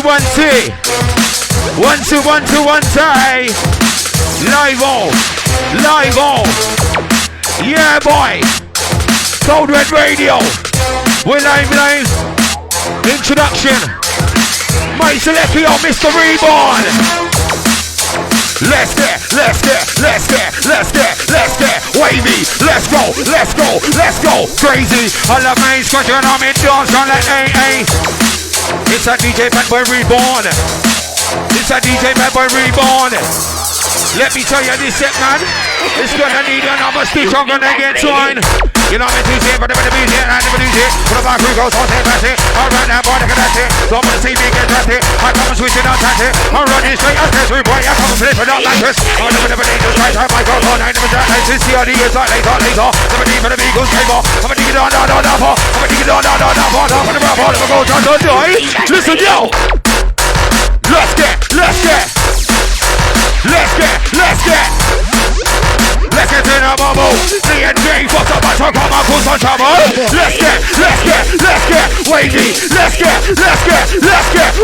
1, 2. 1, 2, 1, 2, 1, 2. Live on. Live on. Yeah, boy. Cold Red Radio. We're live. Introduction. My Selectio, Mr. Reborn. Let's get wavy. Let's go. Crazy. I love my scratching on me, dance on that AA. It's a DJ Bad Boy Reborn. It's a DJ Bad Boy Reborn. Let me tell you this set, man. It's gonna need another stitch. I'm gonna get twine. You know me to say, but never do it, I never do it. Put up my crew goes on take it. I run that boy, look at that. Don't wanna see me get dressed. I come and switch it out, touch it. I'm running straight up this way, boy. I come and flip it out like this. I never need to try to my girl on. I never try to see how the years are later. Never need for the Beagles table. I'm gonna dig it on. I'm gonna dig it on. I'm gonna rub all of the gold on. Listen, yo. Let's get. Let's get in a bubble. D&D, fuck up, I talk about cause on trouble. Let's get wavy. Let's get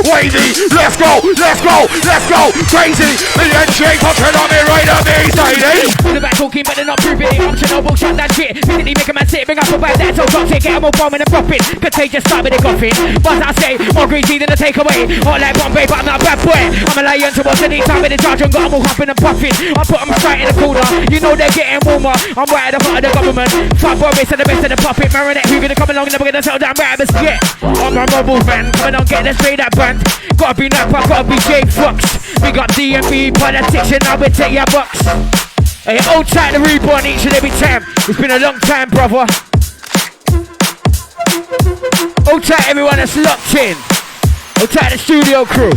wavy. Let's go. Crazy. D&D, fucking on me right up me, lady. The back talking, but they're not proving it. Optional bullshit, that shit. Physically make a man sit, bring up a bad that's all toxic. Get them all bombing and profit. Contagious, start with the coffin. But I say, more greasy than a takeaway. All like Bombay, but I'm not a bad boy. I'm a lion towards any time with the charge and got them all hopping and puffing. I put them straight in the corner. You know they're getting warmer. I'm right at the front of the government. Fuck Boris and the best of the puppet. Marinette, who gonna come along and never gonna tell that rabbits. Yeah, I'm a mobile fan. Coming on, get the straight that band. Gotta be Napz, gotta be J Fox. We got DMV politics and now we take your box. Hey, old tight the Reborn each and every time. It's been a long time, brother. Old tight everyone that's locked in. Old tight the studio crew.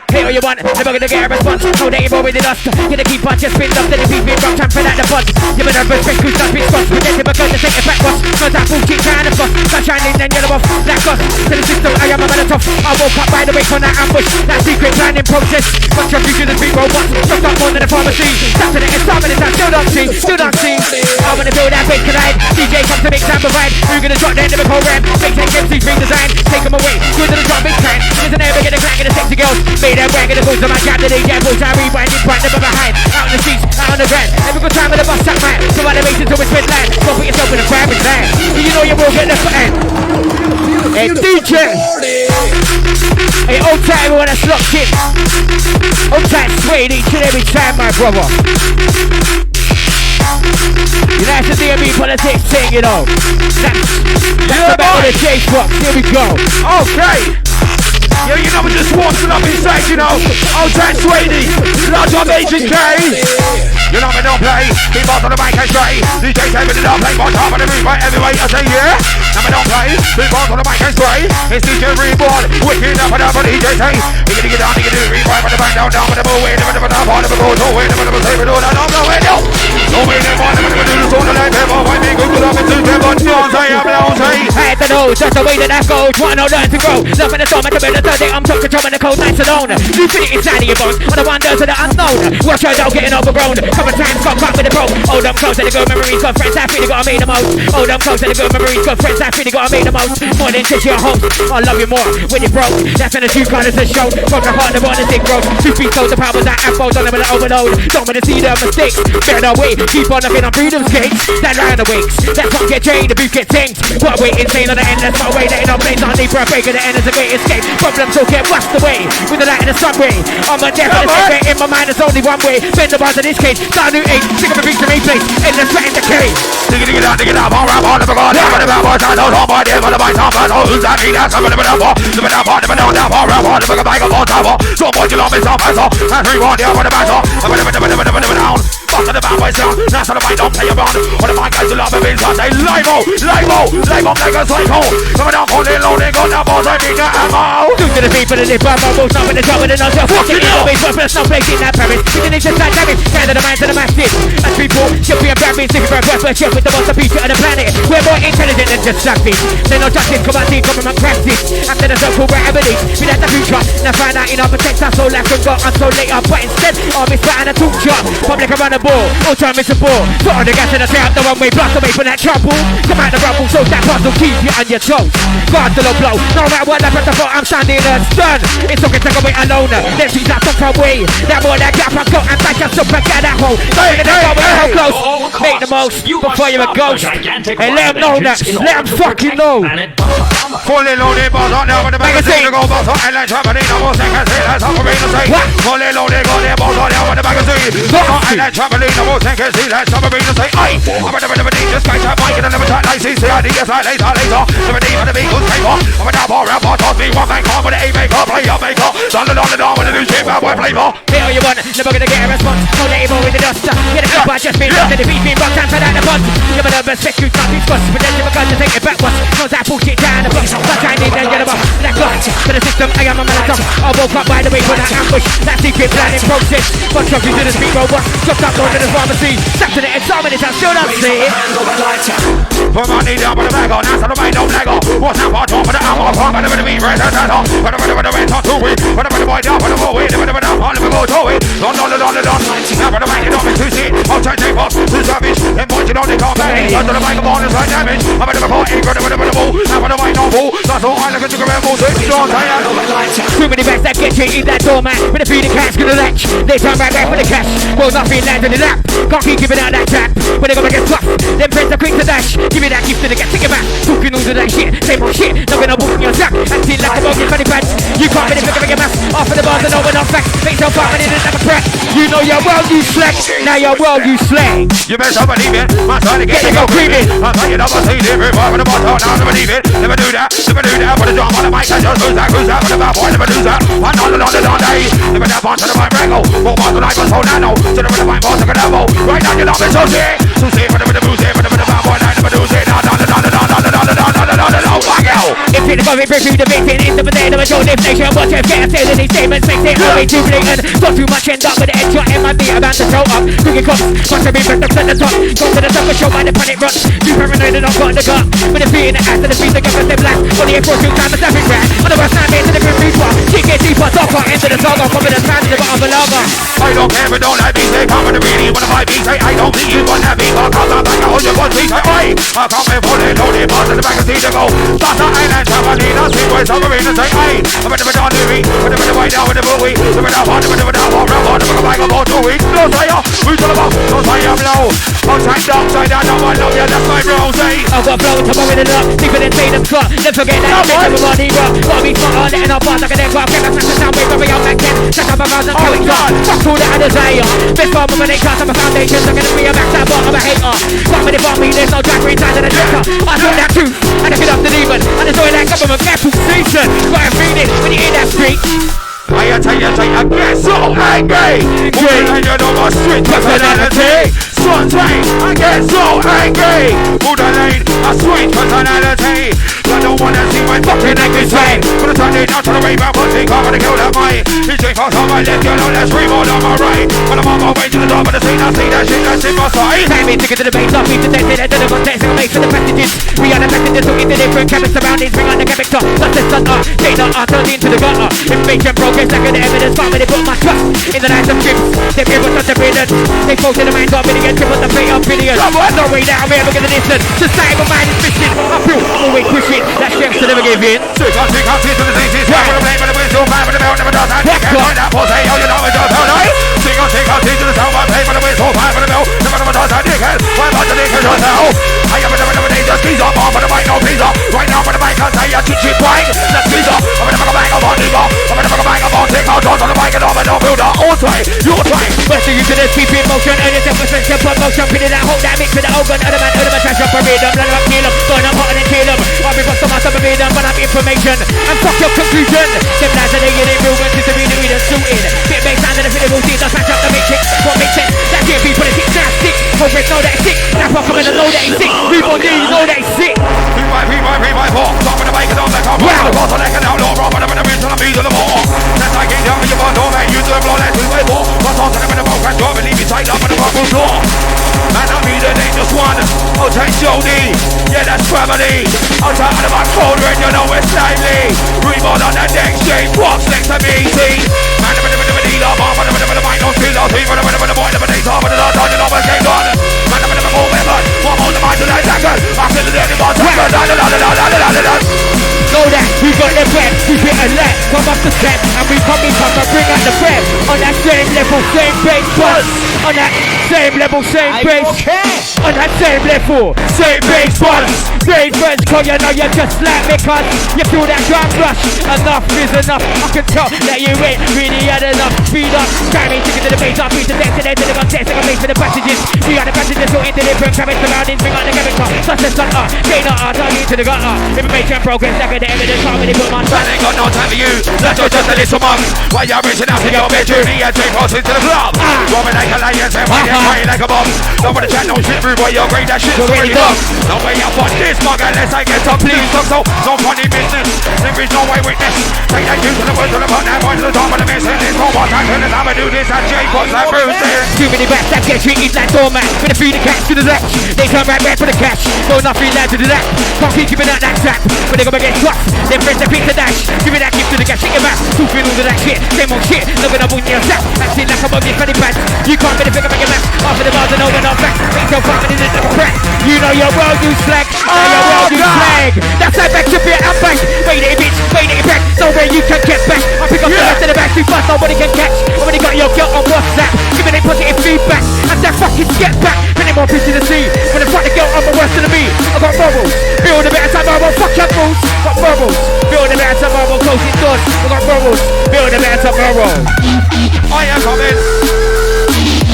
Hey, all you want, never gonna get a response. No, they ain't with the dust. Gonna keep on just spin up, then the beat being rock, time for that the fun. Give it a respect, who's not big spots. Pretend to because they take it back, boss. Cause that bullshit trying to fuss. Sunshine in and yellow off, black us. To the system, I am a man tough. I woke up by the way from that ambush. That secret plan in process. Contribution to the beat robots. Stuck up more than the pharmacy. Stop to the end, stop in the time, still don't see. I wanna build that base tonight. DJ comes to make time provide. Who's gonna drop that lyrical rap? Make 10 MC bring design. Take them away, good to the drop big time. Isn't ever get a crack in the sexy girls. Made that wagon. Goes to my cat today, yeah, boys, I rewind it right, never behind. Out in the streets, out on the ground. Every good time with the bus up, man. So I race into a twin line. Go put yourself in a garbage land. You know you will get left behind. Hey, DJ. Hey, old time, everyone that's locked in. Old time, swayed each and every time, my brother. You know, it's the DMV politics thing, you know. That's about the J Fox. Here we go. Okay. Yeah, you know, we're just walking up inside, you know. Old time Swady, large on Agent K. You know, we don't play. People on the mic and stray. DJ say we don't play. On top of the roof, right? Everywhere I say, yeah. Now we don't play. People on the mic and stray. It's DJ Reborn. Wicked up and up on DJ say. We gonna get down, we gonna do rewind with the back down, with the bull, way, never part of the boat, no way, never say we do that, no way, no. No way, never do this all the night, never find me good up into them, but don't say, I'm down, say. Head the nose, that's the way that goes. Wanna learn to grow. Nothing that's on my commitment. I'm top control in the cold nights alone. You feel it inside of your bones. On the wonders of the unknown. Watch your dog getting overgrown. Couple times got caught with the broke. Hold them close to the good memories. Got friends I feel they gotta make the most. Hold them close to the good memories. Got friends I feel they gotta make the most. More than just your host. I love you more when you're broke. That's when the true colors are shown. From the heart, the born is big growth. Two feet told the powers that apples on them with the overload. Don't wanna see the mistakes. Better wait. Keep on looking on freedom's gates. That line awakes. That punk get chained. The beef gets tanked. What way insane on the end. That's my way. Letting on blaze on deep for a break. At the end is a great escape. Problems will get washed away. With the light in the subway. I'm a death and in my mind there's only one way. Bend the bars in this case. Start a new age. Sick of a beach to replace. In the sweat in the cage. Dig it up, all right, all the God. Never I don't know my dear, but I top and who's that he has something to live up. Live up, never know that all right, all the bag of all top. So much you love me, so fast. And 3-1 there for the battle. I'm never down. Fuck the bad boys down. That's how the fight don't play around. All the fine guys who love me, so say live up like a psycho. Coming down for the low, they got that boss, I need the ammo. Do to the beat for the lip, I'm almost up in the top with the nose. Fucking always worth for no place in that Paris. We can just like damage, hand of the minds of the masses. As people, should be a bad beat, sticking for a breath, but shit with the most appeal on the planet. We're more intelligent than just slapping. Say no justice, come on, team, come on, practice. After the circle, wherever it is, we let the future. Now find out in our protect our soul, like we got until later. But instead, I'll be sat and a talk job. Public around the ball, all time it's a ball. Put on the gas and the out the one way, blast away from that trouble. Come out the rubble, so that puzzle keep you on your toes. Guard the low blow, no matter what I press the foot, I'm standing stern. It's okay, take away alone. Then she's not fuck away. That boy, that gap, I go and back up, so back at that hole. How close? Make the most before you're a ghost. Hey, let them know that. Let them fucking know. Fully loaded, boss on there with the magazine to go, boss on and let's have a more seconds. That's all we're gonna say. Fully loaded, go there, boss on there with the magazine. Boss on and let's have a more seconds. That's all we're gonna say. Aye, I'm a never need just guys have Mike and I never try like CCID. Yes, I later. Never need for the Beatles paper. I'm a double rap, boss on me, one man call with the A-maker, play your maker. Don with the new shit, bad boy flavor. Hey, all you want, never gonna get a response. No label with the duster. Get a club, I just been lost. The beat been rocked and fed out the buns. You never respect you, can't be squashed. But then you're going to take it backwards. Knows that bullshit down the box. But I need that yellow box. That clutch to the system, I am a man of I woke up by the way for that ambush. That secret planning process. But talking to the speed robot. Dropped up going to the pharmacy. Stuck to the end, some minutes, I'm still not seeing. Put money down with the bag on, that's the way, no leg on. What's that part of the ammo? But the meat, right, that's all. But the way, not too weak. But the boy down, but the boy, but the down, let me go to it. Don't. Now, but the man, you don't to see. I'll try to take off, too savage. Then point you know they can't manage. Under the mic of on is like damage. I'm a bit of a party, but the ball. Now, but the way, no ball. That's all I look at you, grab balls. Too many bets that get you in that door, man. With a feeding cat's gonna latch. They turn right back for the cash. Well, nothing lands in the lap. Can't keep giving out that tap. When they gonna get tough, then press the quick to dash. Give me that gift to the gas, take it back. Talking all of that shit, same old shit. Not gonna walk in your sack. Acting like a bogus funny pants. You can't really figure your math. Off of the bars and over not back. Make yourself up and in another crack. You know your world, you slack. Now your world, you slack. You better believe it. My son again, they go creeping. I'm telling you, never seen it before. But the bottle, now never believe it. Never do that. Put a drum on the mic and just who's that? With the bad boy, never do that. I'm on the day. Never that one to the mic wrangle. Four bars to like a soul nano. To the mic boss, I can have. Right now, you love it so sick. So sick, but the music, but the bad boy, never do it. If it's going through the victim, it's the potato and show deflation. Watch if get a say these statements, makes it all way too blatant. Got too much end up with the head shot in my beat about to throw up. Cooking cops, must have been ripped up to the top. Go to the top and show by the panic runs. Too paranoid and I've got the gut. With the feet in the ass and the feet together, them black. Only a 4-2 time, a 7 grand. On the west side, into the grim reaper. She gets deeper, darker, into the saga. From the sand to the bottom of the lava. I don't care, but don't let me say, come with the really one of my beats. I don't think you want that beat, but cause I'm back, I hold your one beat. I can't be fully loaded, but in the back of the seat to go. Start the island, Tamanina, Seaway, Submarine, and say, aye. I'm in the middle of the week, with the way down with the movie. The middle of the round, the bag of all 2 weeks. No say, who's all about? No say, I'm low. Outside, downside, I don't want love, yeah, that's my bro, say. I've got flow, tomorrow in the up, deeper than Tatum cut. Never forget that, make everybody rock. Gotta be smart on it, and I'll pass like a dead clock. Get a snatch of sound, wave, rubbing out like 10. Shut up, I'm out and going down. Fuck all that I desire. Best form when they cast on my foundations. I'm gonna be a backside bar, I'm a hater. Fuck me, for me, there's no drag queen time to the trigger. I saw that too, and I get up the demon. And I saw that government careful station. Got a feeling when you hear that street. I tell you, I get so angry. When you know my street personality. Son's rain, I get so angry. Buddha lane, a sweet personality. I don't wanna see my fucking angry train. Gonna turn it down to the rave, I'm putting I'm gonna kill that mic. It's just cause on my left, you know that's Reborn on my right. When I'm on my way to the top of the scene, I see that shit that's in my sight. Time me to get to the base, I'll beat the dead, to the context, I'll make for the passages. We are the messages, looking to different chemical surroundings. Bring on the chemical, not the sun up. Data are turned into the gutter. Information progress, like the evidence, but when they put my trust in the lives of chips. They give us such a brilliant. They spoke to the mind, got billion, triple the fate of billion. No way down, we're ever gonna listen. Society of mind is missing. I feel I'm always pushing. That strength to never give in. Sick on to the disease. Why would I blame when the wind's so fine, but the bell never does that? You can't find that pussy, oh, you know it does, oh, no? Sick on to the sound, I play when the wind's so fine, but the bell never does that, dickhead. Why about the dickhead yourself? I am never dangerous, squeeze up, on, but the mic no pizza. Right now, but the mic can't say a chick wine. Let's squeeze up, I'm gonna fuck a bag of on, nigga. I'm gonna fuck a bag of on, take out, on the mic and over, no builder. All try, your try. First thing you can just keep in motion, and it's a percent of promotion. Put it out, hold that mix with the organ, other man, trash up, parade them, let them kill them, burn them hot and then kill them. I'll be for some of them, but I'm information. And fuck your conclusion. Them lads are getting improvements, it's a read and suited. Bit bass sound and the film routine, just match up the matrix. What makes sense? That can't be politics, now stick. Progress, know that it's sick. That fuck and know that it's sick. Reborn, know that it's sick. P-Y-4, top of the bike and on the cover. The boss on the can outlaw, rob on the bridge on the beat of the ball. That's like getting down with your bottle, man. You do the blow, that's 2-4. What's on to them in the boat, and drop and leave you tied up on the purple floor. Man, I mean the dangerous one. I'll take Jody. Yeah, that's family. I'll talk to my cold red, you know it's lively. Reborn on that next stage, what's next to me, see? Man, the mic don't feel, I'll see, the boy, the boy, the boy, the boy, the boy, the boy, come off the step, and we come and bring out the bread. On that same level, same bass buzz. On that same level, same bass. On that same level, same bass buzz. Same friends, cause you know you're just like me, cause you feel that drum rush. Enough is enough. I can tell that you ain't really had enough. Speed up, driving ticket to the bass, I'll beat the death to the end of the contest. I can make for the passages. We are the passengers, so into the bring cabin surroundings, bring on the chemical. Such a sun up, gain our art, I'll to the gutter. Information progress, like at the end of the car, when they put my son. I ain't got no time for you, that's just a little mug. Why you reaching out to your bedroom, me and take us into the club. Robbing like a lion, say why you crying like a bomb. Don't wanna chat no shit through, boy, you're great, that shit's already done. No way up on this mug unless I get some please. So funny business, there is no way witness. Take that you to the words of the put that boy to the top of the missing. It's no more time to the time I do this, and Jay puts that bruise there. Too many rats that get treated like doormat. With a feed the cats to the left, they come right back for the cash. Go nothing down to the left, can't keep giving out that trap. When they gonna get trucked, then press the pizza dash. Give me that gift to the gas, shake your back. Talking all of that shit, same old shit. Loving up on yourself, acting like I'm on your funny pants. You can't be the figure make a mess. After the bars and over and on back. Make your fucking in the crack. You know your world you slag, now your world you slag. That's like back to be a back. Wait it bitch, wait it back. No way you can get back. I pick up the rest of the back too fast, nobody can catch. Already got your girl on WhatsApp, giving it positive feedback. And that fucking get back. Plenty more fish in the sea. When I fight the girl, I'm a worse than me. I got morals, build a better time, I won't fuck your rules. Got morals, build a better time, I won't close it doors. I got morals, build a better time, morals. I am coming.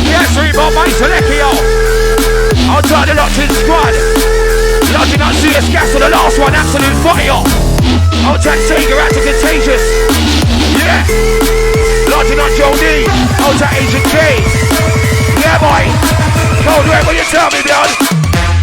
Yes, Reborn, mate, Selecchio. I'll try the Lodging squad. Lodging on CS Gas for the last one, absolute fire. I'll try Sega out to Contagious. Yeah. Lodging on Joe D. I'll try Agent K. Yeah, boy. Cold red, will you tell me, blood?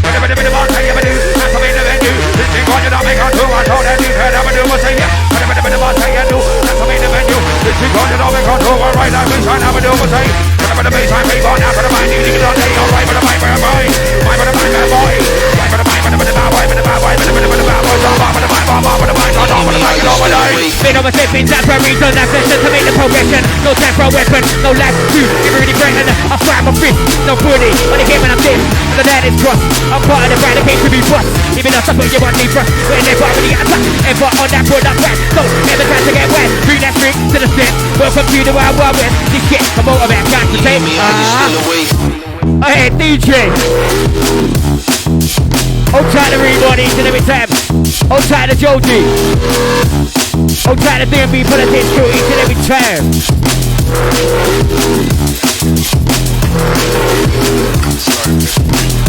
Whatever the boss say, ever do. That's I'm in the venue. This thing what you don't make on two. I told that you've heard, ever do, what say, yeah. Whatever the boss say, you do. That's I'm in the venue. This thing what you don't make on two. All right, I'm in shine, ever do, what say. Whatever the baseline, Reborn, now for the mind, you need it all day. All right, for the mind, for the boy. Mind for the mind, for the boy. Mind for the mind, for the bad boy, for the bad boy, for the bad boy, for the bad boy, for the mind, for the mind, for the mind, for the mind, for the mind. Been over slipping, that's for a reason, that's session to make the progression. No time for a weapon, no life to give really threaten. I fight my fist, no bully, on the game when I'm this. The land is crossed, I'm part of the brand that came to be bust. Even though something you want me trust, when never really attack. Ever on that product back, so never try to get wet. Bring that street to the set, welcome to the Wild Wild West. This shit, come over man, can't you take me? Hey DJ, hold tight to Reborn each and every time. Hold tight to Joji. Hold tight to DMB for the things through each and every time.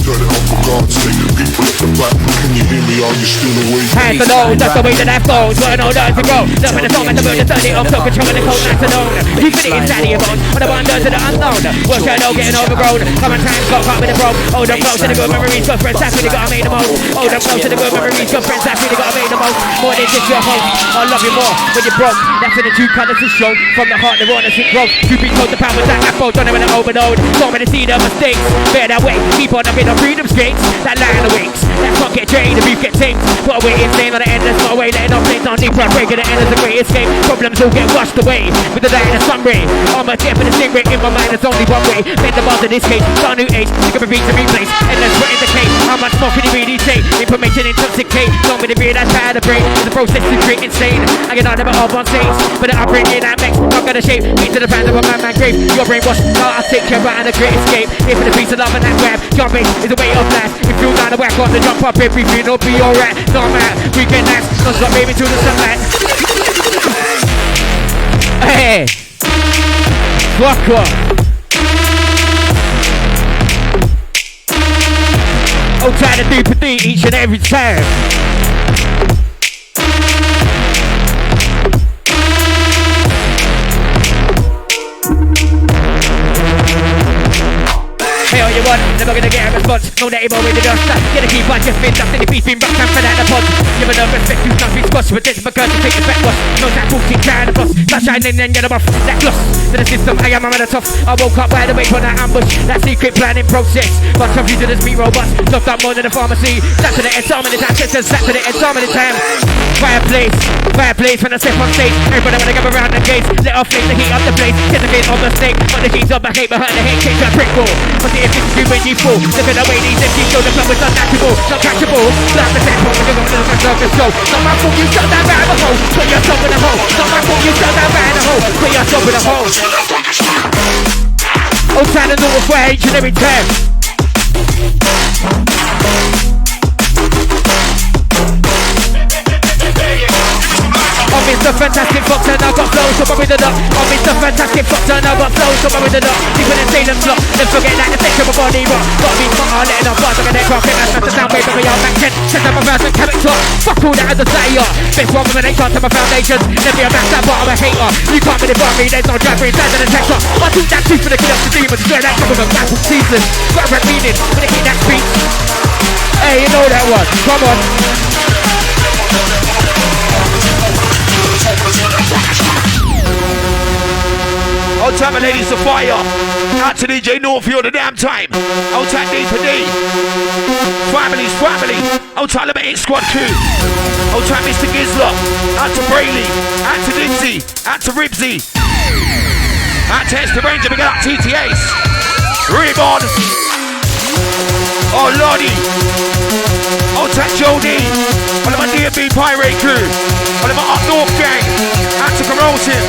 Turn it up for God's sake, the people at the back. Can you hear me? Are you still awake? Hands to nose, that's the way that I flows. Got no none to go. Love in the song at the moon, the 30 of so controlling the cold nights alone. You fit it inside of your bones. On the wonders of the unknown. Work I know, getting overgrown. Common times got caught with the broke. Hold them close to the good memories. Good friends, that's really gotta make the most. Hold them close to the good memories. Good friends, that's really gotta make the most. More than just your host. I love you more when you're broke. That's when the true colours is shown. From the heart, the rawness and growth. You be told the power that afro. Don't ever overload. Don't ever see the mistakes. Bear that way. Keep on up in the freedom's gates. That line awakes. That fuck get drained. The beef get tamed. Put away insane on the end. There's no way letting off things on deep. Breaking the end is a great escape. Problems all get washed away with the light and the sun ray. On my tip and the stingray in my mind. There's only one way. Bend the bars in this case. Start new age. Think of a beat to replace. Endless what indicate. How much more can you really say? Information intoxicate. Don't be the beer that's bad to break. The process is great insane. I get on them all on stage. But I bring in that mix. Not gonna shape. Beat to the fans of a man grave. Your brain wash. Now I'll take care of the great escape. Here for the piece of love and that grab. Your base is a way of life. If you're down the whack on the jump up, everything will be alright. No man, we can dance. Don't stop baby to the sunlight. Hey, fuck off. I'll try to do for D each and every time. Hey, all you want, never gonna get a response. No native already done that. Gonna keep on just been dusting the beef, been rock and for that the pod. Give it no respect, you can't be squashed. But this because you take the back wash. No time 14 kind of boss. Not shining and get them off. That gloss to the system, I am a tough. I woke up wide awake on that ambush. That secret planning process. But computers be robust. Locked up more than the pharmacy. That's to the end, so many times. That's to the end, so many times. Fireplace when I step on stage. Everybody wanna come around the gates. Let off flames to heat up the place. Get the gate on the snake. On the keys of my hate behind the hate. Change that brick wall. But if it's you when make you fool. Look at the way these MCs go, the club is unnatural, not catchable. Blast the tempo, and you're gonna look at circus show. Not my fault you shut that rabbit hole, put yourself in a hole. Not my fault you shut that rabbit hole, put yourself in a hole. Old town and north for each and every time. I'm Mr. Fantastic Fox and I got flows, so bury the duck. I'm Mr. Fantastic Fox and I got flows, so bury the duck. Deep in the Salem block, then forget that the sex of my body rock. Gotta be smarter, letting our bars like an aircraft. Get that stuff to sound wave, but we are back 10. Set up a thousand character. Fuck all that as a slayer. Best one with an ain't to my foundations. Never be a max that, but I'm a hater. You can't really bar me, there's no drag me, inside of the texture. I took that tooth for the kid up to demons. Straight that top of a battle season. Got a red meaning when they hit that speech. Hey, you know that one. Come on. Old time and ladies of fire. Out to DJ Northfield the damn time. Old time D for D. Families, family. Old time Limited Squad crew. Old time Mr. Gizler. Out to Brayley. Out to Lindsay. Out to Ribsy. Out to Esther Ranger. We got TTAs. Reborn. Oh Lordy. Old time Jody. All of my D&B Pirate crew. All of my Up North gang. Out to Corrosive.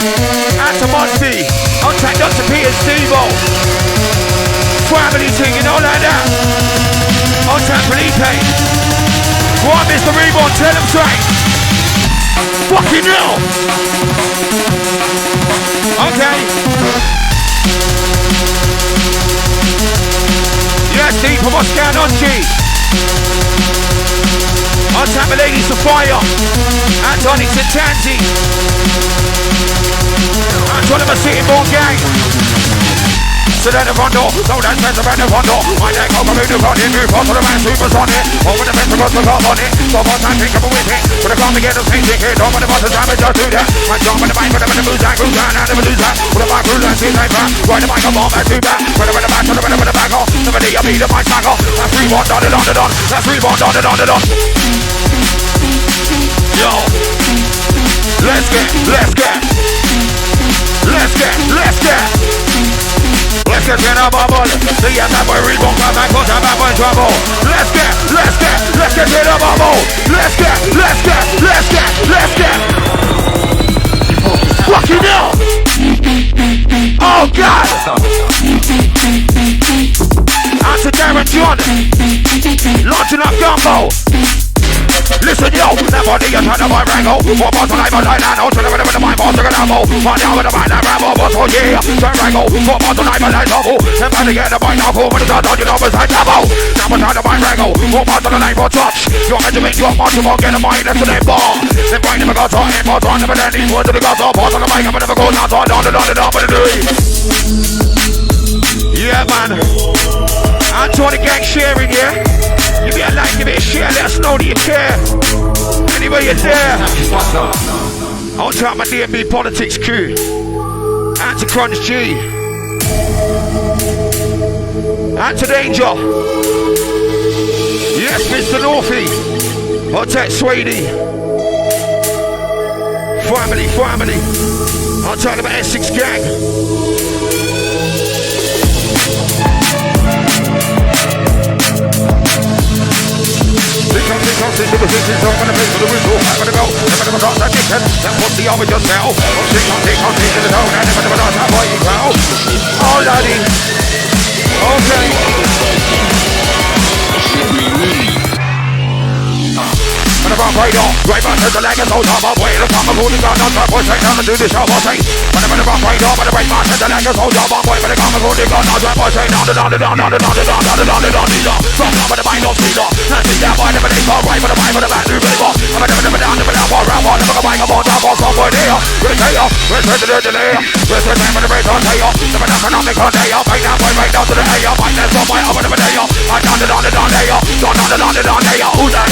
Out to Monty. Old time Dr. P and Steve-O. Family thing, you know like that. Old time Felipe. Go on, Mr. Reborn, tell him straight. Fucking hell. Okay. Yes, Steve, from what's going on, G? On time of ladies of fire. Antonix and Tansy. Antonix and City Born Gang. So then the front door, so that's the front door. My neck over the front end, new part of the man, supers on it. Over the fence, across the top on it. So far time, think of a with it. But I can't get the same ticket. Don't want to bust the time, just do that. My jump on the bike, but I'm in the booze, I cruise down, I never lose that. With a bike, cruise down, see like that. Ride the bike, I'm on, that's too bad. Ride the back, to the back off. Never need a beat of my tackle. That's Reborn, done it on the done. That's Reborn, done it on the done. Yo. Let's get. Let's get in a bubble. See ya, that boy Reborn, come and put a bad boy in trouble. Let's get in a bubble. Let's get. Fucking hell. Oh God. Answer Darren John. Launching up Gumbo. Listen yo, never do you turn to my wrangle. What boss when I'm a line and out to the rhythm of my boss to get ammo. Find out with the mind that ramble, boss oh yeah. Turn wrangle, what boss when I'm a line double. And find to get the mind now, when it's all done, you know it's like taboo. Never turn to my wrangle, what boss on the line for touch. You're meant to make your march, you won't get a mind, that's the name bar. Then brain never got on, and boss on, never then these words to the gods all boss on the mic, I'm never go down, on the yeah man. Antonix gang sharing, yeah? Give me a like, give me a share, let us know that you care. Anyway you're there. On top of my D&B Politics crew. Out to Crunch G. Out to Danger. Yes, Mr. Northie. Hotel Swady. Family. I'm talking about Essex gang. This is on the face of the window. I'm gonna go. Never got that chicken. That pussy always just fell. Oh, take on to the zone. I never got that boy. Oh, laddie. Okay. When I'm right on, right back to the leg and so top of way. The top of holding down on top, boy, straight down to do the show, boy, straight. When I'm right on, but the right back to the leg and so top of way. But the top of holding down on top, boy, straight down. From top of the mind of speed up. And see that boy, never take all right, but the mind of the man, do really well. I'm never down, never around, never go back, I'm on top of some boy there. We're there, we're straight to the delay. We're straight down for the break on tail. Never down, I'm the container. Right now, boy, right down to the air. Fight that some boy, over the day. I'm down the day. Down the day. Who that,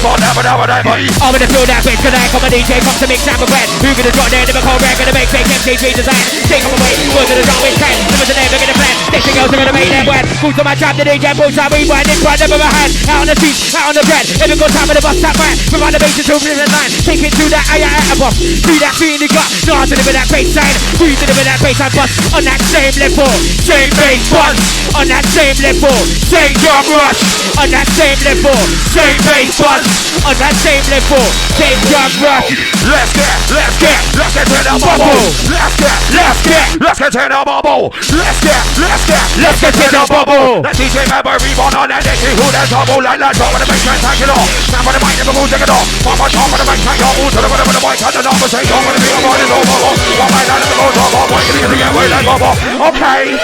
Reborn, never. I'm gonna feel that bitch connect. I'm a DJ, come to mix and bread. Who gonna drop there, never call rag, gonna make fake MTG design. Take them away, we're gonna drop with 10. Never the name, look at the plan. Station girls are gonna make them wet. Boots on my trap, the DJ, boots on rewind, in front of my hand. Out on the street, out on the bread. Every good time of the bus, that man. From on the base to the line. Take it to that eye at a boss. Do that feeling you got. No, I'm deliver that bass line. We deliver that bass line bus. On that same level, same bass bus. On that same level, same drum rush. On that same level, same bass bus. On that same level, same drum rush. Let's get to the bubble. Let's get to the bubble. Let's get to the bubble. Let's DJ Member Reborn on that day. Who that double like that drop with the bass tank it off. Stand for the mic, never move, take it off. Pop on top of the bass tank, y'all move to the mic, cut the number, say don't wanna be a body, no bubble. One by that, never go double. One get the way like bubble. Okay.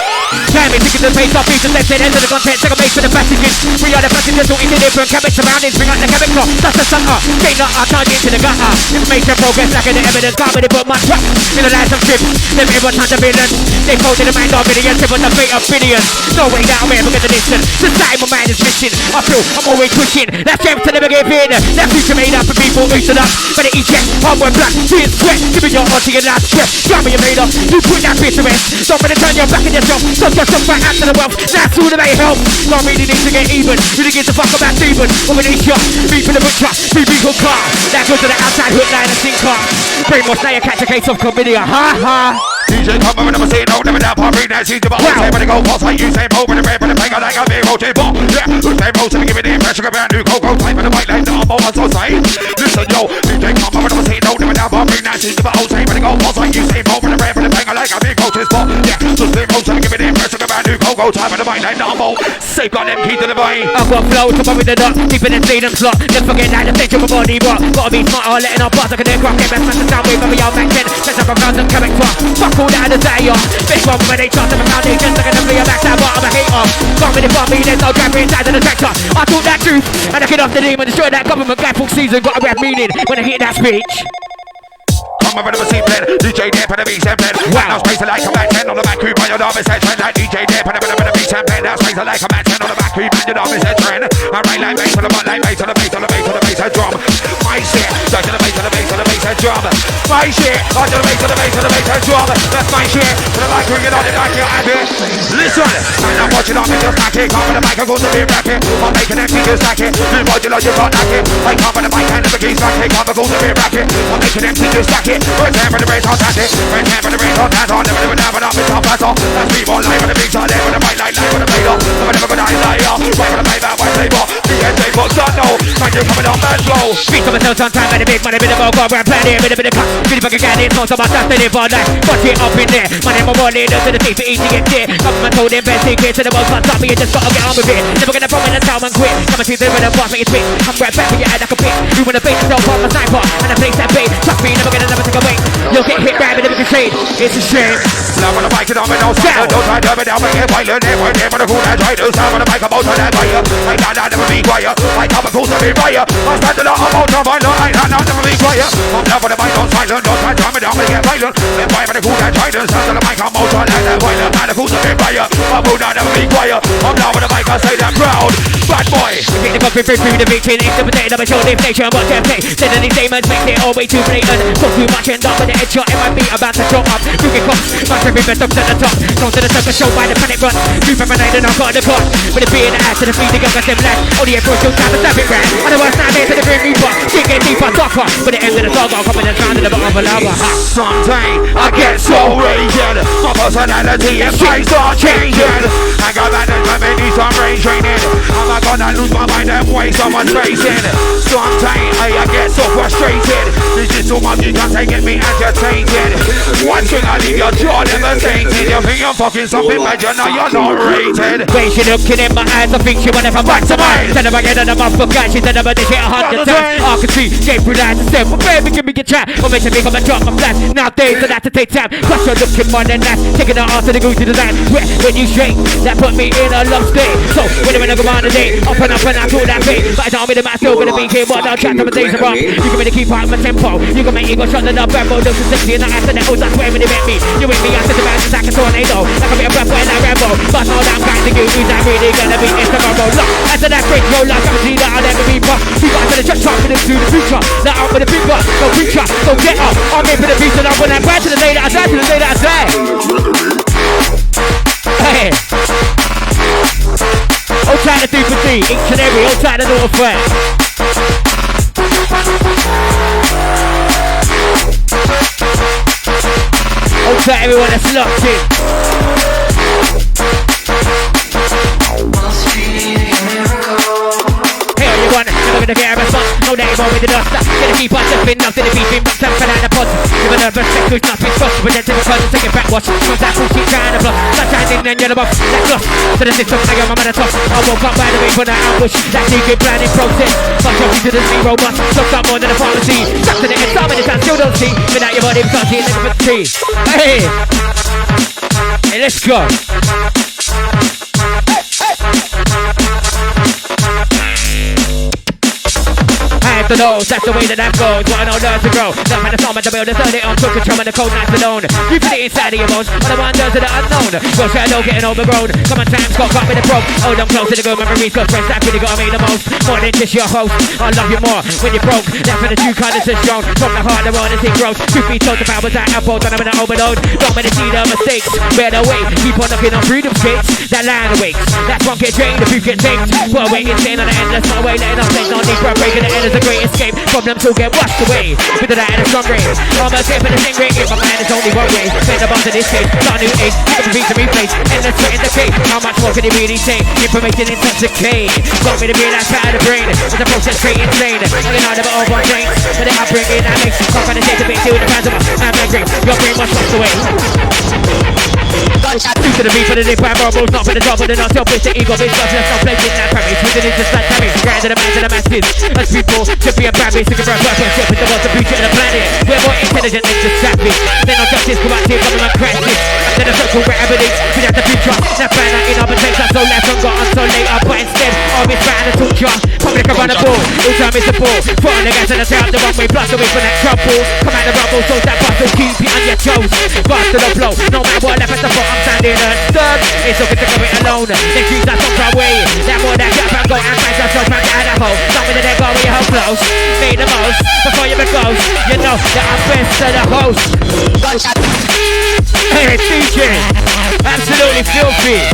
Time is ticking the pace off, beats and let's end of the content. Take a base for the passages. We are the passengers, all into different cabin surroundings. Bring out the character, that's the sucker. Stay not our charge into the gutter. Information progress like in the evidence. Can't really put much trust in the lives of trips. Never ever touch a villain. They fold in the mind of billions. It was the fate of billions. No way that I'm ever gonna listen. Society, my mind is missing. I feel I'm always pushing. That strength to never give in. That future made up for people who stood up. But it eats hard work, black, tears, sweat. Give me your heart to your last breath. Drama you made up. You put that bitch to rest. Don't wanna turn your back on yourself. Don't just jump back out to the wealth. That's all that may help. Don't really need to get even. Really give the fuck about Steven. Woman eat shot. Me for the butcher. Me for car. That goes to the outside hook line and sinker. Brainwash now you catch a case of chlamydia. Ha ha. DJ come over, never seen, no, never down, pop, read that, see the ball. Say, but they go, boss, like you say, over the red, but the finger like a big rotate ball. Yeah, who's they rotate, give me the impression of a brand new Coco type, but the white like the arm, I'm so say. Listen, yo, DJ come over, never seen, no, never down, pop, read that, see the ball. Say, but they go, boss, like you say, over the red, but the finger like a big rotate ball. Yeah, who's they rotate, give me the impression of a brand new Coco type, but the white like the arm, safe got them key to the vein. I've got flow, top of the dot, deep in the freedom slot. Never forget that the center of my body rock. Gotta be smart, or letting our bars, I can then crack, get best, smash the sound wave, every y'all back then. Sense up around them character. Fuck all that desire. Big one when they trust them foundations, they're gonna flee a backside, but I'm a hater. Can't really find me, there's no driver inside of the tractor. I talk that truth, and I get off the demon, destroy that government guy full season, got a rap meaning when I hear that speech. Come over to the scene blend, DJ Dip and the beats and blend. Wow. Now space like a man 10 on the back creep on your dog is that trend. Like DJ Dip and the beats and blend. Now space like a man 10 on the back creep on your dog is that trend. I right like bass on the butt, like bass on the bass on the bass on the bass and drum. My shit, back to the bass on the bass on the bass and drum. My shit, back to the bass on the bass on the bass and drum. That's my shit. For the mic ring it on the back here, happy. Listen, I'm watching on me just back here. Come on the mic, I'm going to be rapping. I'm making them fingers stack it. You modular, you got that it. I come on the mic and the keys back here. Come on, going to be rapping. I'm making them fingers stack it. Red hand for the race on that it. Red hand for the race on that on. Never do it now, but I'm in top pass on. That's Reborn live on the big side there with the white light with the fader. I'm never gonna die off. Right for the payback, white label. DJ box don't know. Thank you coming on bad flow. Speak to myself sometime and the big money, bit of a go around plan here, bit of cut. Really fucking get it, most of my stuff they live all night. Watch it up in there. My name is leader to the team for easy get there. Government told them best secret to the most fun top me, you just gotta get on with it. Never gonna throw in the town and quit. Come and see the rhythm boss, make it spit. I'm right back with your head like a pit. You wanna face yourself on my sniper and I place that bait. Trust me, never gonna take away. You'll get hit right with a shade. It's a shame. Now when I bike it on me, no sign, no time to be down, make it violent. They were there for the cool that try to stand when I bike about on that fire. I can't never be quiet. I come a cool to be fire. I stand to the about to violent. I can't never be quiet. I'm down for the bike, no silent. No time to me down, make it violent. They fight for the cool that try to stand to the bike, I'm out on that violent. I'm cool to be fire. I will not never be quiet. I'm down for the bike, I say that proud. Bad boy. We take the coffee through the victory. It's the potato of a show nation. But them take. Send these demons, make it all way too blatant. Talk too much and up with the headshot. It might be about to drop up. Looking cops, much every best up to the top. Come to the circus show by the panic run. Two from an and I've got the clock. With a beer in the ass to the feet, the youngest them lads. Only a brush, you'll time to stab it round. Otherwise, now they're to the grim reaper. Shit get deeper, tougher. But the end of the dog, I'll come in the sound of the bottom of a lava. Someday I get so raging. My personality and face start changing. I got back and I need some range training. I'm not gonna lose my mind and waste someone's racing. Someday I get so frustrated. This is too much, you can't take it, me agitated. One thing I leave your jaw devastated. You think you're fucking something major, now you're not rated. When she looking in my eyes, I think she wanna come back to mine. Tell her I get on the mouth for guys, she said about this shit 100 times. I can see, gave through lies and said, well baby, give me your chat. Or make me come and drop my flash. Nowadays, I have to take time. Plus you're looking more than that. Taking her off to the Gucci design. When you shake, that put me in a love state. So, when I go on the day, up and I do that thing. But I don't mean I'm still gonna be here, but I'll chat to my days are up. You can really keep out my tempo. You can make ego shot the up, rambo, those are sexy, and I after that, oh, that's where when they met me. You with me, I said the man is like a tornado. Like a bit of breath when I rambo. But all I'm going to do is I'm really gonna be in tomorrow. Look, after that break, roll up, I'm see that I'll never be pop. You guys are the just talking to the future. Now I'm with the big boss, so preacher, so get up. I'm in for the beat, and I'm when I grab to the day that I die, to the day that I die. Hey. Hold tight to 3 for 3, each and every, hold tight to North West. Hold tight everyone that's locked in. Hey, all you want, never gonna get a response. No name on with the dust. Gonna keep on jumping up to the beat, box up and out the pods. Give a nervous check, who's not been crossed. Pretend to be fun, take it back, watch. Cause that bullshit trying to block. Sunshine in and you're the buff, that gloss. To the system, I am at the top. I woke up by the way for that ambush. That secret planning process. Fuck up into the zero bus. Sucked up more than a pharmacy. Stuck to the end, some of this I still don't see. Without your body, can't see never see. Hey! Hey, let's go. I have to know, that's the way that that goes. What I know learn to grow. Love and the storm at the build, the Sunday on took control and the cold nights alone. You feel it inside of your bones, all the wonders of the unknown. Your shadow getting overgrown. Come on, time's got caught with the broke. Hold on close to the good memories, cause friends that really gotta make the most. More than just your host, I love you more when you're broke. That's when the true colors are shown. From the heart, the one is it grows. Truth be told, the powers that I both, and I'm in an overload. Don't let it see the mistakes. Better wait, keep on looking on freedom skates. That line awakes, that one get drained, the proof get taped. Put away, insane on the endless, no way, letting off things. No need for a break, and the end is a great escape. Problems will get washed away with the light and the sun rays. I'm a tip for the stingray. If my mind is only one way, spend the bombs in this case. Start a new age, get the beat to replace. Endless sweat in the case. How much more can it really take? Information intoxicate. Want me to be that side of the brain. It's a process straight insane. Only know never over on chains. But then I bring it, I make some kind of database. Deal with the fans of I'm angry. Your brain was washed away. Gunshot to the beat for the dip. I'm rules, not for the trouble. Then I'll tell bitch the ego. Bitch, let's not play with that premise. Within it just like damage. Grind to the man to the masses. As people should be a bad bitch. Sick of rap, work and shit with the most future of the planet. We're more intelligent than just savage. Then I'll justice, corrective, come and crash this. Then a circle gravity. We have the future. That fan out in arbitration. So left and got on so later. But instead, all this fan and torture. Public around the ball. All time is the ball. Put on the gas and the tail. The wrong way. Blast away from that trouble. Come out the rumble. So that bustle. Keep it on your toes. Blast to the flow. No matter what left at the bottom. Standing unstuck. It's looking to go it alone. Then choose that song from way. That more that gap and go and find yourself back out of hole. Stop with the neck over your hoe close. Make the most before you be close. You know that I'm best to the host. Gunshot. Hey, DJ. Absolutely filthy.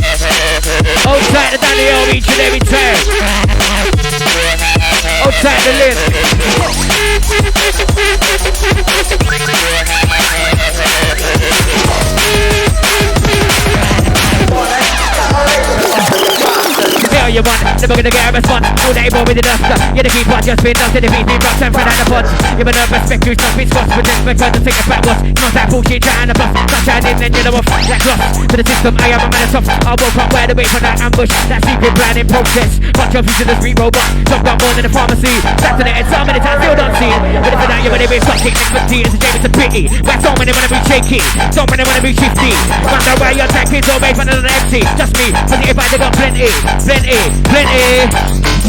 Hold tight to Danny O each and every time. Hold tight to Lynn. Hell you want, never gonna get a response. All day more with the dust. You're the keep on just been done to the beat. Deep rocks and front out the pods. You've been nervous, respect who's not been squashed. But just because to take a fat watch. Not that bullshit trying to bluff. Sunshine in and you're the wolf. That gloss to the system, I am a man of tough. I woke up wide away from that ambush. That secret planning process. Bunch of you to the street robot. Jumped up more than a pharmacy. Sat to the end, so many times still don't see it. But if you're when they be fucking expertise, it's a shame, it's a pity. Why so many wanna be shaky? So many wanna be shifty. Wonder why your tank is always running on empty. Just me, cause if I got plenty.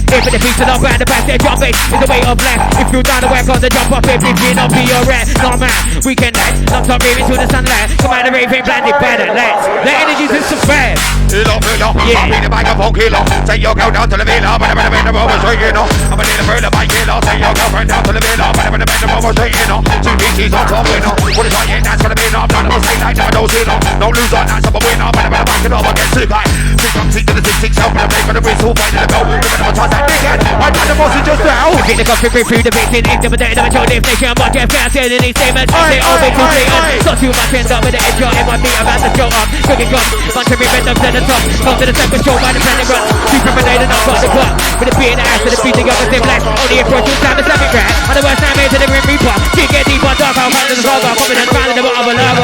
If the piece of the brand, the back there, jump it is the way of life. If you down the work on the jump up, if you not be your rat, no man, weekend night, not stop raving to the sunlight. Come out the raving, blinded by the lights. The energy's in some fast. Yeah. I'm in the microphone killer. Take your girl down to the villa, but I'm in the bedroom over straight, you know. I'm in the further bike killer. Take your girlfriend down to the villa, but I'm in the bedroom over straight, you know. Two PCs on top, you know. What is right, yeah, that's gonna be enough. None of us say like never knows, you know. Don't lose on that, so I'm a winner, but I'm in the bike killer, get sick, like. Six from six to the 6-6, help me to play for the whistle, fight to the bell. Remember to toss that dickhead. I got the boss is just now. Get the country through the beat, intimidating, I'm a show nation. But Jeff can't say any statements. They all make too blatant. Not too much end up with the edge on in my beat. I'm about to show up. Cooking guns, bunch of rhythm to the top. Come to the second show by the planet run. Super predator, not got the clock. With the beat in the ass, with the beating of the same life. Only approach two time is 7 grand. On the worst time into the Grim Reaper. Can't get deep on dark, I'll find the lava. Coming and finding the bottom of a lava.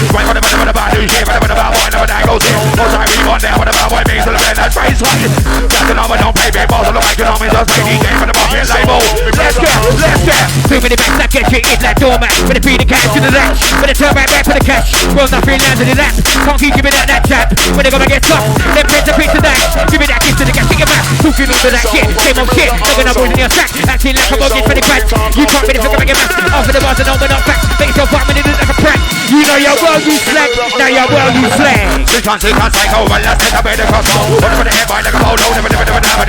Right on the bad news, yeah, but the bad boy never that goes in. Most I read on there, but the bad boy means to the bed, that's crazy. this way. Just an don't baby, balls on the mic, and I'm just making game for the market label. Let's get. Too many backs that get you in that doormat. With the feed the cash to the left. With the turn right back for the cash. Roll nothing down to the left. Can't keep giving out that jab. When they gonna get tough, then print a piece of that. Give me that gift to the gas, take it back. Talking all of that shit, same old shit. Looking up in your sack. Acting like a mortgage for the grant. You can't really figure out your math. After the bars and all, but not facts. Make yourself up and it is like a prank. You know your world you slag. Now your world you slag. We can't take over. Let's take a bit of control. Whatever the head by like a polo. Never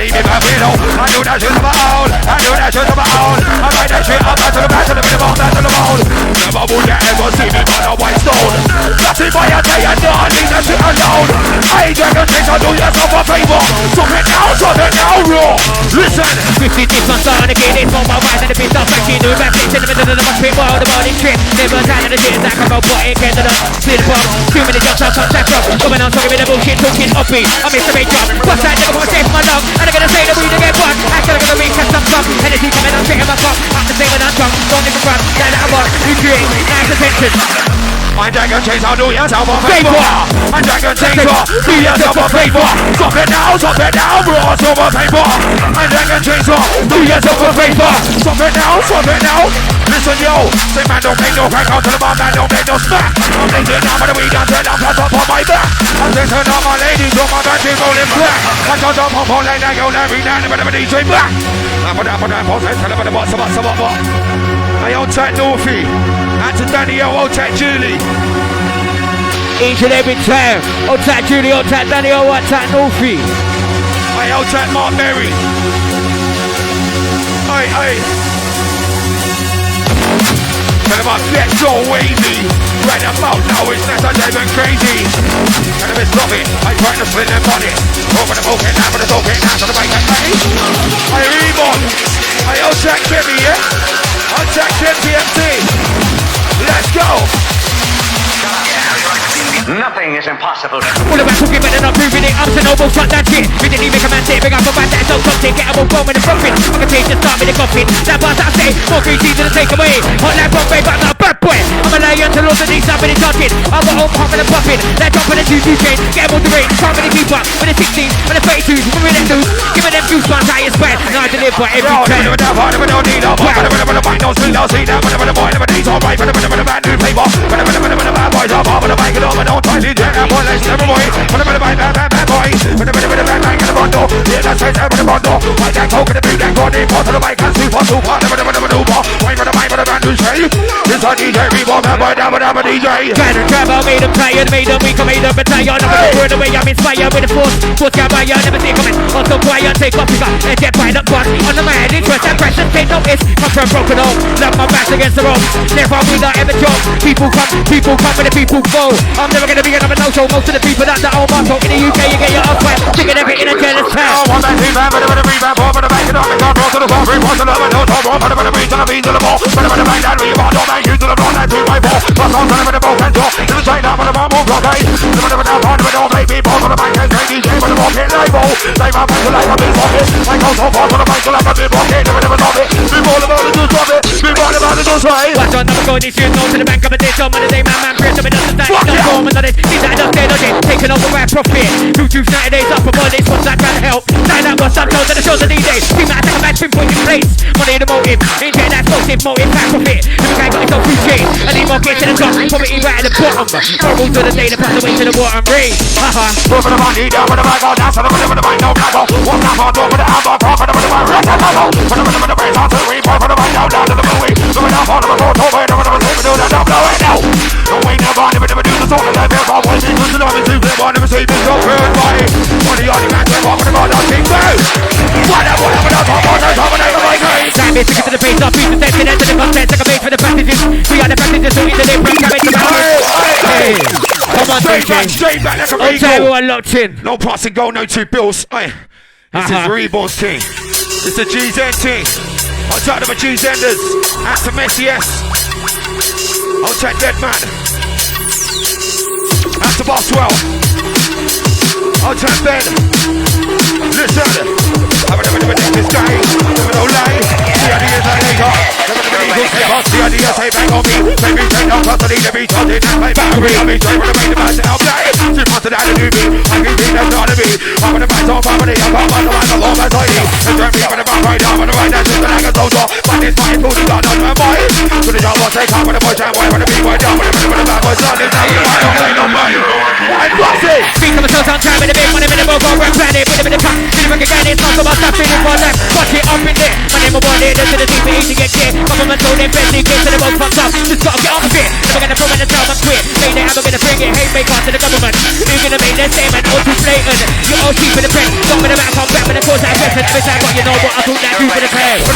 even my window. I do that shit of my own. I write that shit up to the back of the ball, back to the ball. Never would you ever see me on a white stone. Nothing by a day and no, I leave that shit alone. I ain't gonna take to do yourself a favor. Stop it now, raw. Listen. 50 this one's on again, it's on my mind and the bitch starts back in the rap. In the middle of the mosh pit, while the morning trip. Never tired of the shit, like a robot, it can't up. Clear the bomb, 2 minutes jumps out, touch that drop. Coming on, talking with the bullshit, talking uppy. I miss the big job. What's that nigga wanna say for my dog? And they're gonna say that we don't get one. Actually, I'm gonna reach that some stuff. Energy coming on, straight in my pop. I'm the same when I'm drunk, don't even run. Now that I'm on, you create, nice attention. I'm Dragon Chaser, do yourself a favor. I'm Dragon Chaser, do yourself a favor. Stop it now, raw, silver paper. I'm Dragon Chaser, do yourself a favor. Stop it now. Listen, yo, say man don't make no crack out to the bar, man don't make no smack. I'm thinking now, but the weed until I'm flat up on my back. I'm thinking now, my ladies, on my back, she's rolling black. I got up on my leg, I go every night, but I'm a DJ black. I'm a dapper, tell them about what. I own tight Northie, and to Danny, old tight Julie. Each and every time. Old tight Julie, old tight Danny, old tight Northie. I old tight Mark Berry. Aye. Tell them let's go wavy. Right about now it's not so damn crazy. Tell them it's loving, I try to split them on it. Over the poking, now for the talking, now to the bike and play. I Reborn. I old tight Kimmy, yeah? Old tight Kim TMT. Let's go. Nothing is impossible. All about talking better not proving it. I'm so noble, fuck that shit. We didn't even command it. Bring up a band that's so toxic. Get up on bomb with a profit. I can take the start with a coffin. That bars I say, more greasy than a takeaway. Hot like Bombay, but not bad boy. I'm a lion to lose the knees, somebody talking. I'm a home pumping and puffing. They're dropping the 2-2 chain. Get them on the range. Can't really keep up with the 16s, with the 32s. We're in them dudes. Giving them goosebumps, highest spread. Now I deliver every time. Never don't need a boy. Never find no street, I'll see that. Never the boy, never needs all right. Never the bad new flavor. Never bad boys are bob. Never the bike, don't try to get that boy. Let's never boy. Never the bad boy. Never the bad bang in the bundle. Yeah, that's right, never the bundle. I can't talk in the big gang. Go to the bike and super. Never do ball. Wait for the bike, for the band new shape. It's a DJ Reborn, bad boy, never DJ. Trying to grab, I made them tired, made them weak, I made them battalion. I'm gonna burn away, I'm inspired with the force. Force can't buy you, never see coming. Also quiet, take off, you got and get by the bus. On the man, interest and pressure, take notice. Come from broken home, love my back against the ropes. Never will I ever joke. People come and the people go. I'm never gonna be another no-show. Most of the people that the old motto. In the UK, you get your upright. Thinking they're getting a jealous town. One man, three man, but the rebound, for the back, and on the car, to the ball, three points to the love, no top, one, but the beat to the beat to the ball. But the bang, that rebound, don't make you to the ball, that 2x4. Plus on the ball, and talk. To the side, down for the bomb, blockade. The down, part of it, don't make me ball, for the back, and DJ, for the ball, hit label. Like my back, like a big pocket. I go so far, for the back, like a big pocket. Never stop it. Before the ball is just drop it. Before the ball is just right. Watch on, never go, these shoes, no to the bank, I'm a dish, on the day, man, press up, it doesn't stand. Don't go, man, on it. See that, don't stay, don't it. Taking over where profit. 2 Saturdays up for Mondays, what's that trying to help? Sign up, what's up, shows at the shows of D-Day. Team that attack a match, pinpoint in place. Money in the motive, ain't getting that motive, back profit. Every guy got himself 2 chains. I need more kids to the top, poverty right at the bottom. Horrible to the day, the pass away to the water and rain. Haha. Move for the money, down for the bag, all down, so the money, no black, one time for the album, for the rock, for the brains, on to the weed, for the money, down to the movie. Moving out for the road, over, do that, don't blow it now. Don't wait, never do the song, and then there's all one thing, to the money, to the one, never see this over, body. Money on the man, for the God, I'll take those. Whatever, Time is to get to the base, I'll beat the sense, and enter the content, take a base for the passages. We are the passages, so into the bring, come into the hey, come on, straight back, like a Reborn. Okay, everyone locked in. No pass and go, no 2 bills. This is Reborn's team. It's the GZ team. On top of the GZenders. After Messi, yes. On top Dead Man. After Boswell. On top Ben. Listen. I'm gonna take this guy. Never no lie. The ideas I later. The ideas say bang on me. Maybe take off custody to be told it. My battery. I'll be straight for the main device and I'll play. She wants to die to do me. I can see that's not to be. I'm gonna fight off. I'm gonna time with the big money, minimum, go rap planet, put them in the cup. Feeling like again, it's not so much stuff, feeling for life. Watch it up in there. My name is one day, to the team, easy to get clear. Government told them, best in case of the most fucked up. Just gotta get off of it. Never gonna promise to tell them quit. Made it, I'm gonna bring it, hate make on to the government. You're gonna make their statement, all too blatant. You're all cheap in the press. Don't with the back, come back with the cause that address. And every time, what you know what I thought that do for the players.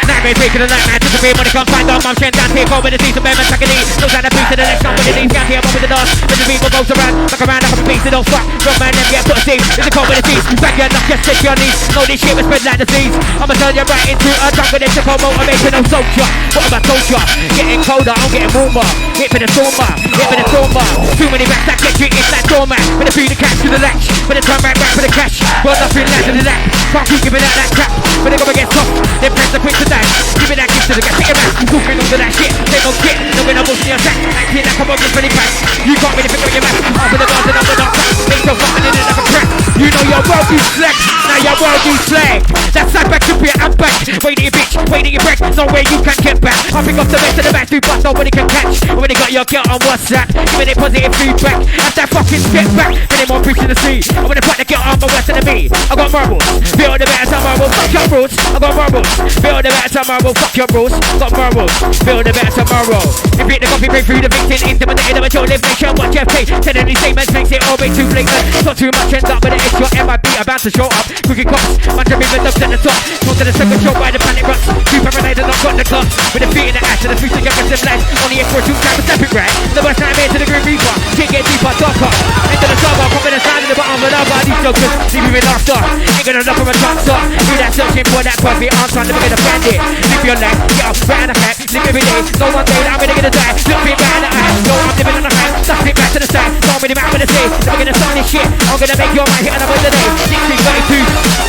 Nightmare taking the nightmare to the real money come find out mum send down take over the season bear man second knee. Knows how to beat to the next one with the knees down here above with the dance. When the people goes around like a beast they don't fuck. Don't man them get put a team. It's a cold with the teeth. Back your knock just take your knees. Know this shit will spread like disease. I'ma turn you right into a jungle. It's a cold motivation no soldier. What have I told ya? Getting colder, I'm getting warmer. Hit for the stormer, hit for the stormer. Too many racks that get you, it's that doormat. With the feed the cash to the latch. With the turn right back for the cash. Well nothing less than that. Can't keep giving out that crap. When they go against tough, they press the quick to dash. Give it that gift to the gas, take it back. Talking under that shit, they don't get. No win, no bullshit, your sack. Acting like a bogus really pass. You can't really figure your match. After the bars and over the top. Make your fucking in it like a crack. You know your world is slack. Now your world is slack. That's side back to be I'm back. Wait till you bitch, wait till you break. Nowhere you can get back. I'll pick up the rest of the match, do bust, nobody can catch. When they got your girl on WhatsApp, giving it positive feedback. Have that fucking step back. Any more bricks in the sea. I'm gonna put the girl on my west of me. I got marbles. Build the better tomorrow, fuck your rules. I got marbles. Build the better tomorrow, fuck your rules. Got marbles. Build the better tomorrow. If you the coffee break through the victim, intimidated by your live nation. Watch your face. Tell any statements, makes it all way too blatant. Not too much, ends up with an extra MIB. About to show up. Cookie cops. Bunch of people up at the top. Go to the second show by the planet rocks. Two paranoid and not got the clock. With the feet in the ass and the future youngest life. Only for 2 times a stepping right. The worst time here to the Green Reaper. Can't get deeper, darker. Into the starbar, come in the sound of the bottom of the bar. These jokers, leave me with laughter. Ain't gonna look for a transfer. Do that searching for that perfect answer. Never gonna find it. Live your life, get up, right on the hat. Live every day. No one day that I'm really gonna die. Look me right in the eye. No, I'm living on the high. Stuff it back to the side. Don't really matter what I say. Never gonna stop this shit. I'm gonna make your mind hit another day. 1632.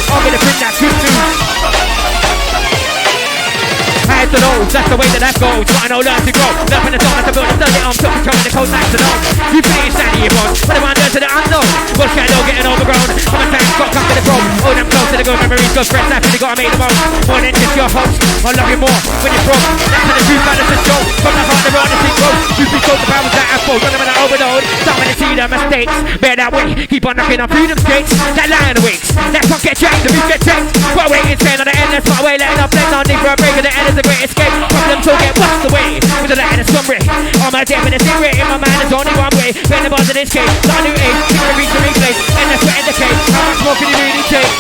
I'm gonna bring that good news. Hands to those, that's the way that goes. What I know, learn to grow. Learn from the dawn, to build a sturdy arm. Took control of the cold nights to know. You finish standing your boss. What am I learn to the unknown? What's shadow getting overgrown? I'm a tank, got come to the grove. Oh, them close to the good memories, good friends. That's really gotta make the most. More than just your host. I love you more when you're broke. That's when the truth matters to show. From the heart, the road, the thing goes. Truth be told, the powers that I spoke. Run them in the overload. Some to see the mistakes. Bear that way. Keep on knocking on freedom skates. That lion awakes. That punk get jacked, the beef get checked. What way is on the endless part way, letting up blend on need for a break. At the end is the great escape. Problem to get washed away with the light and the sunray. On my death in the cigarette in my mind is only one way. When the buzz in this case, not new age. Secret reach the replay. And the sweat in the case. How much more can you really take?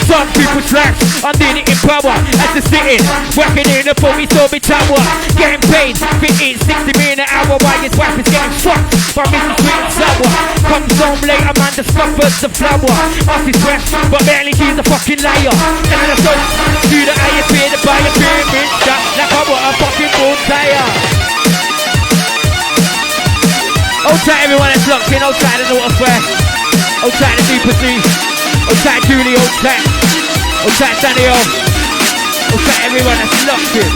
Some people slack, I'm doing it in power. As the sitting, working in a 40-story tower. Getting paid, fitting 60 million an hour. While his wife is getting fucked by Mrs. Sweet and Sour. Comes home late, a man discovers the flower. Off his breath, but barely she's a fucking liar. And then I go to the highest bid to buy a pyramid shot. Like I want a fucking bull tire. Hold tight everyone that's locked in, hold tight the water square. Hold tight the Super C. Hold tight Julie, hold tight. Hold tight Daniel. Hold tight everyone that's locked in.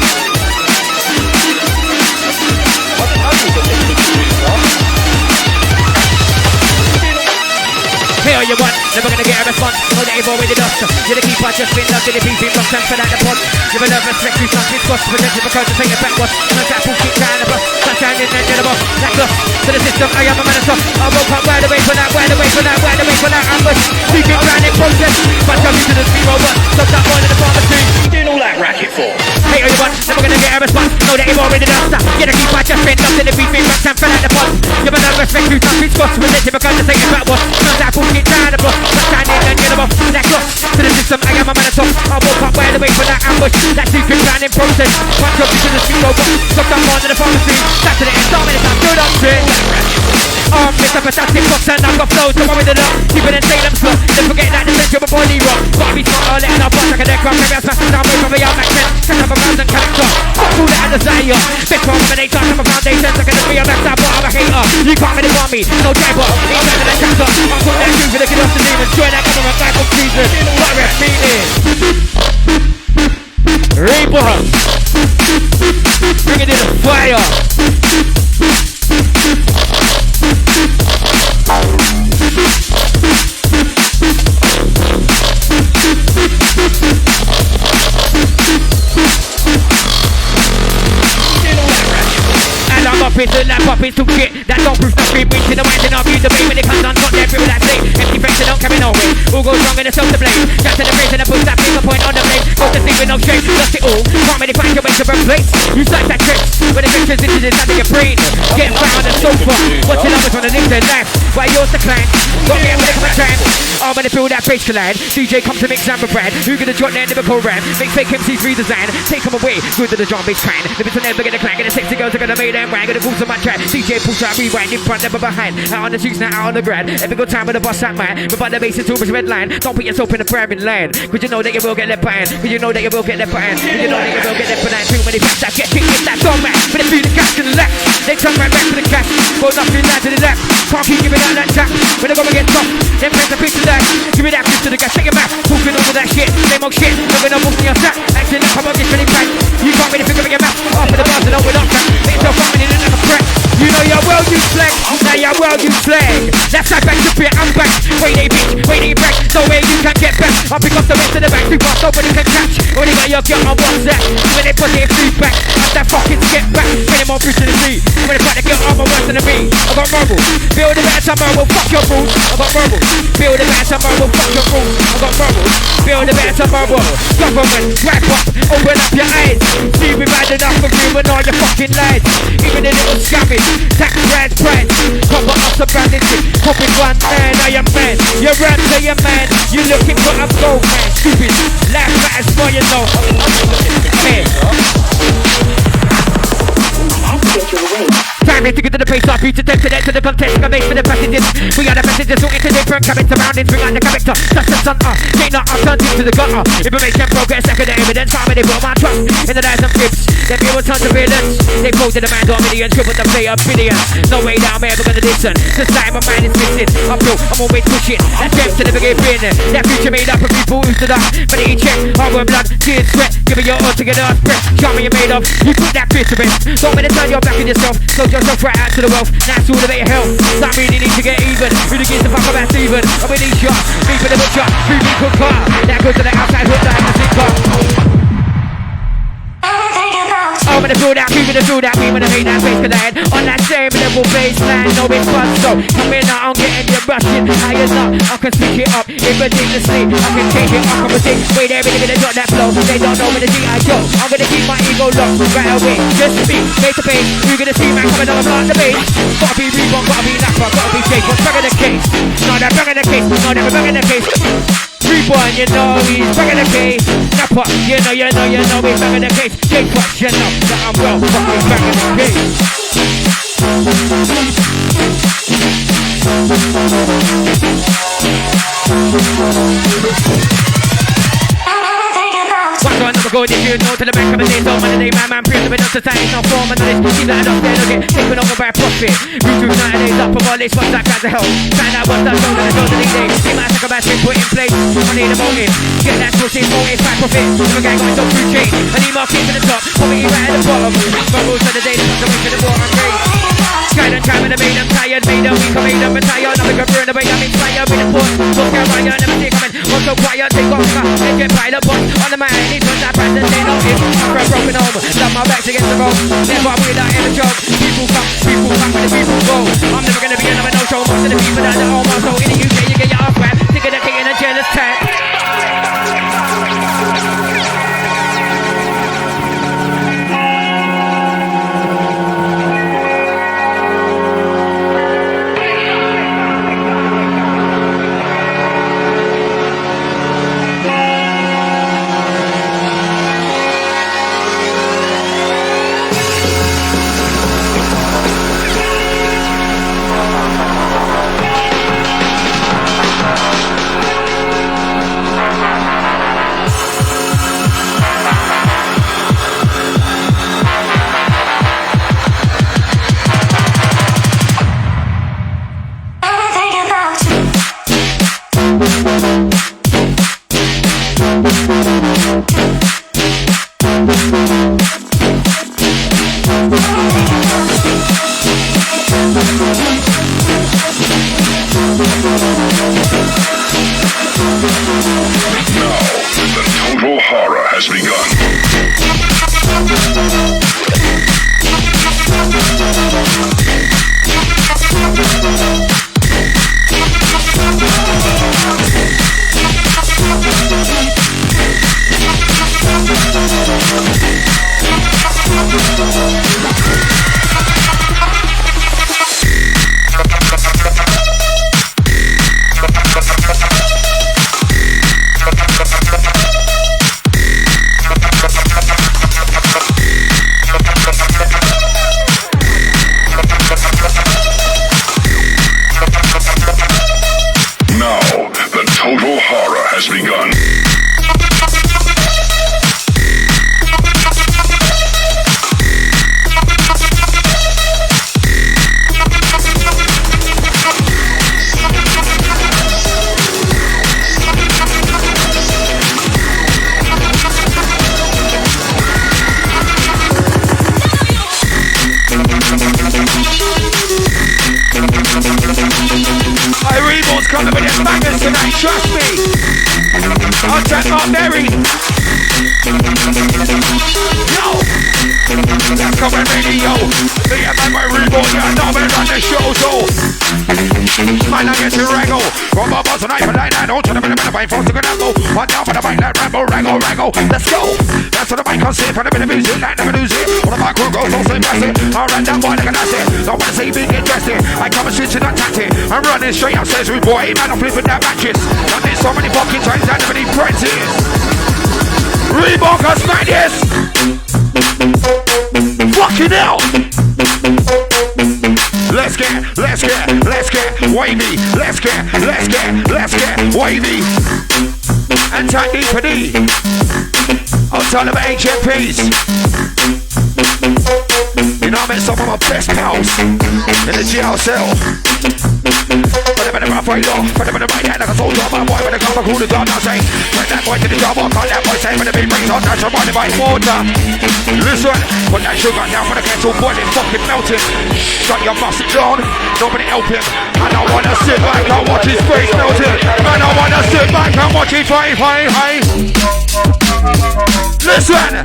Hey, all you want, never gonna get a response. Know that you've already lost. You're the keeper, just been locked in the beefing box and fell out the pod. You're a nervous wreck, you something squash. Potential because you take it backwards. No that bullshit trying to bust. Sunshine in the end of the boss. That lost to the system, I am a man of stuff. I woke up wide away for that, wide away for that, wide away for that ambush. Speaking ground in process. But I'm used to the zero, but stop that one in the pharmacy. What you doing all that racket for? Hey, all you want, never gonna get a response. Know that you've already lost. You're the keeper, just been locked in the beefing box and fell out the pod. You're a nervous wreck, you something squash. Potential because you take it backwards. No that bullshit trying to bust. Sunshine in the end of the boss. That lost to the system, I am a man of stuff. I woke up wide away for that ambush. That secret ground in process. Punch up into the zero, but stop that one in the pharmacy. Saturday, start minutes, I'm good up to it. Mr. Fantastic Fox and I've got flows, so I'm with it up. Keep it in Salem slot. Don't forget that the central of body rock. Gotta be smarter, letting our boss like an aircraft. Maybe I smash it down, wait for the young Mac 10. Set up a thousand character. Fuck all that I desire. Best one when they touch up a foundation. So gonna be a mess up, but I'm a hater. You can't really want me, no driver. Ain't time to that chapter. I'm putting that shoe for the kid off the demons. Join that government back on season. What ref meaning? Reborn. Bring it in. fire. And I'm up into that puppets to shit that don't prove nothing. Reaching the winding up, use the beat when it comes on top, they're real that say. Empty friends that don't carry no weight. All goes wrong and it's self to blame. Shout to the praise and I put that finger point on the blade. Go to sleep with no shame, lost it all. Can't really find your way to replace. You like that trick when the pictures into the inside of your brain. Getting flat on the sofa, watching others on the live their life. Why yours decline? Got me with a come time. I'm gonna feel that bass collide. DJ come to mix and brand. Who gonna drop their lyrical rap? Make fake MCs redesign. Take them away, good to the drum bass kind. Living to never get a clank. And the sexy girls are gonna make them rang. Gonna boost on my track. DJ push out, rewind in front, never behind. Out on the streets, now out on the grind. Every good time with the boss at mine. But by the bass is too much red line. Don't put yourself in the priming line. Cause you know that you will get left behind. Cause you know that you will get left behind. Cause you know that you will get left behind. Too many facts that get kicked in that dog man. But they feel the cash to the left. They turn right back to the cash. Go nothing down to the left. Can't keep giving out that chat. When they go and get tough, then press the pitch to that. Give me that pitch to the gas, shake it back. Talking over that shit, same old shit. Living up in your sack. Acting up, come on, get really back. You can't really figure your mouth. After the bars and over up track. Make yourself coming in like a threat. You know you're well used slang. Now you're well used slang. That's like back to fear, I'm back. Wait a bitch, wait a break. So where you can get back. I'll pick up the rest of the back. Too fast, nobody can catch. Only got your girl on WhatsApp. When they put their feedback, have that fucking skip back. Pay them on fish to the sea. When they put the girl on my worse than me. I got marbles. Build a better summer, well fuck your rules. I got marbles. Build a better summer, well fuck your rules. I got marbles. Build a better summer, well government, wrap up, open up your eyes. See we bad enough for you and all your fucking lies. Even the little scabby, tax brand price. Cover up the branded shit. Popping one man, I am man. You run to your man. You looking for a gold man. Stupid, laugh at us for you know. Hey. Time to get to the pace, I'll beat to death to that to the contest. I make for the passages. We are the messages, all into different cabin surroundings. Bring out the character, touch the sun up. Ain't not up, turned into the gutter. Information progress, second the evidence. How many put my trust in the lies and fibs? Them people turn surveillance. They pose to the man, got millions, triple the play of billions. No way that I'm ever gonna listen. Society, my mind is missing. I'm through, I'm always pushing. That dream to never give in. That future made up of people who stood up. But they check, hard work, blood, tears, sweat. Give me your all to get up, breath. Show me you made up. You put that fear to rest. Don't let it turn your back on yourself. Close yourself right out to the wealth. Now it's all about your health. Some really need to get even. Really gives a fuck about Steven. I'm with these shots. Me for the butcher. Free me cook car. That goes to the outside hood like a zip car. I'm gonna feel that, we gonna feel that, we gonna make that bass collide. On that same level baseline, no it's fun. So come in now, I'm getting you rushing. How you know? I can switch it up ridiculously. I can change it up, I can predict. Wait, they're really gonna drop that flow. They don't know when the G.I. Joe. I'm gonna keep my ego locked right away. Just speak, face to face. You're gonna see man coming on the bass. Gotta be Reborn, gotta be Napz, gotta be Jake. What's bringing the case? No, they're bringing the case. No, they're bringing the case. Reborn, you know he's bringing the case. Napz, you know he's bringing the case. Jake, what you know that I'm well fucking bringing the case. What's on number go, did you know to the back of the day? So Monday, man, prison with no society, no form of knowledge. Seems like I don't get taken over by profit. YouTube nowadays up for all this, what's that kind of help? Find out what's that show that I told these days. See my second batch put in place. I need a motive. Get that pussy, motive, by profit. If a gang going so through chain. I need more kids to the top, poverty right at the bottom. Bubbles of the day, the way to the war and race. Skyed and time and I made them tired, made them weak, I made them retire. Now we can burn the way I'm inspired with the force. Look at Ryan, never take coming. Also quiet, take off, they get by the boss. On the mind, it was that brand and they know it. I'm from broken home, love my backs against the road. Never without ever joke. People come when the people go. I'm never gonna be another no-show. Most of the people that are almost so in the UK, you get your off rap. Think of the king in a jealous tap. tonight, trust me. I'll check MATEEEEE. Yo, that's coming radio. Me and my Reborn, you're not been on the show, so man, I get to wrangle. From a buzz and I like that. Don't tell them in the fight, folks, to go. One down for the mic, like ramble, wrangle. Let's go. That's what the mic can say for the bit of music, like never lose it. One of my crew goes, don't say massive. I ran that boy like a nasty. Don't wanna say big and dressed it. I come and switch it, not tactic. I'm running straight up, says Reborn. Boy, man, I'm flipping that mattress. Done this so many fucking times, I never need princes. Reborn can smack this. Fucking hell. Let's get wavy. Let's get wavy. And tight D for D. I'll tell them HMPs. You know I met some of my best pals in the jail cell. But I'm in the rough right off. But I'm in the right hand like a soldier. My boy with a cover cool the dog now say. Bring that boy to the job. I'll call that boy say when the beat brings on natural body by water. Listen, put that sugar down for the kettle boiling, fucking melting. Shut your mustard down, nobody help him. And I wanna sit back and watch his face melting. And I wanna sit back and watch him fly. Listen.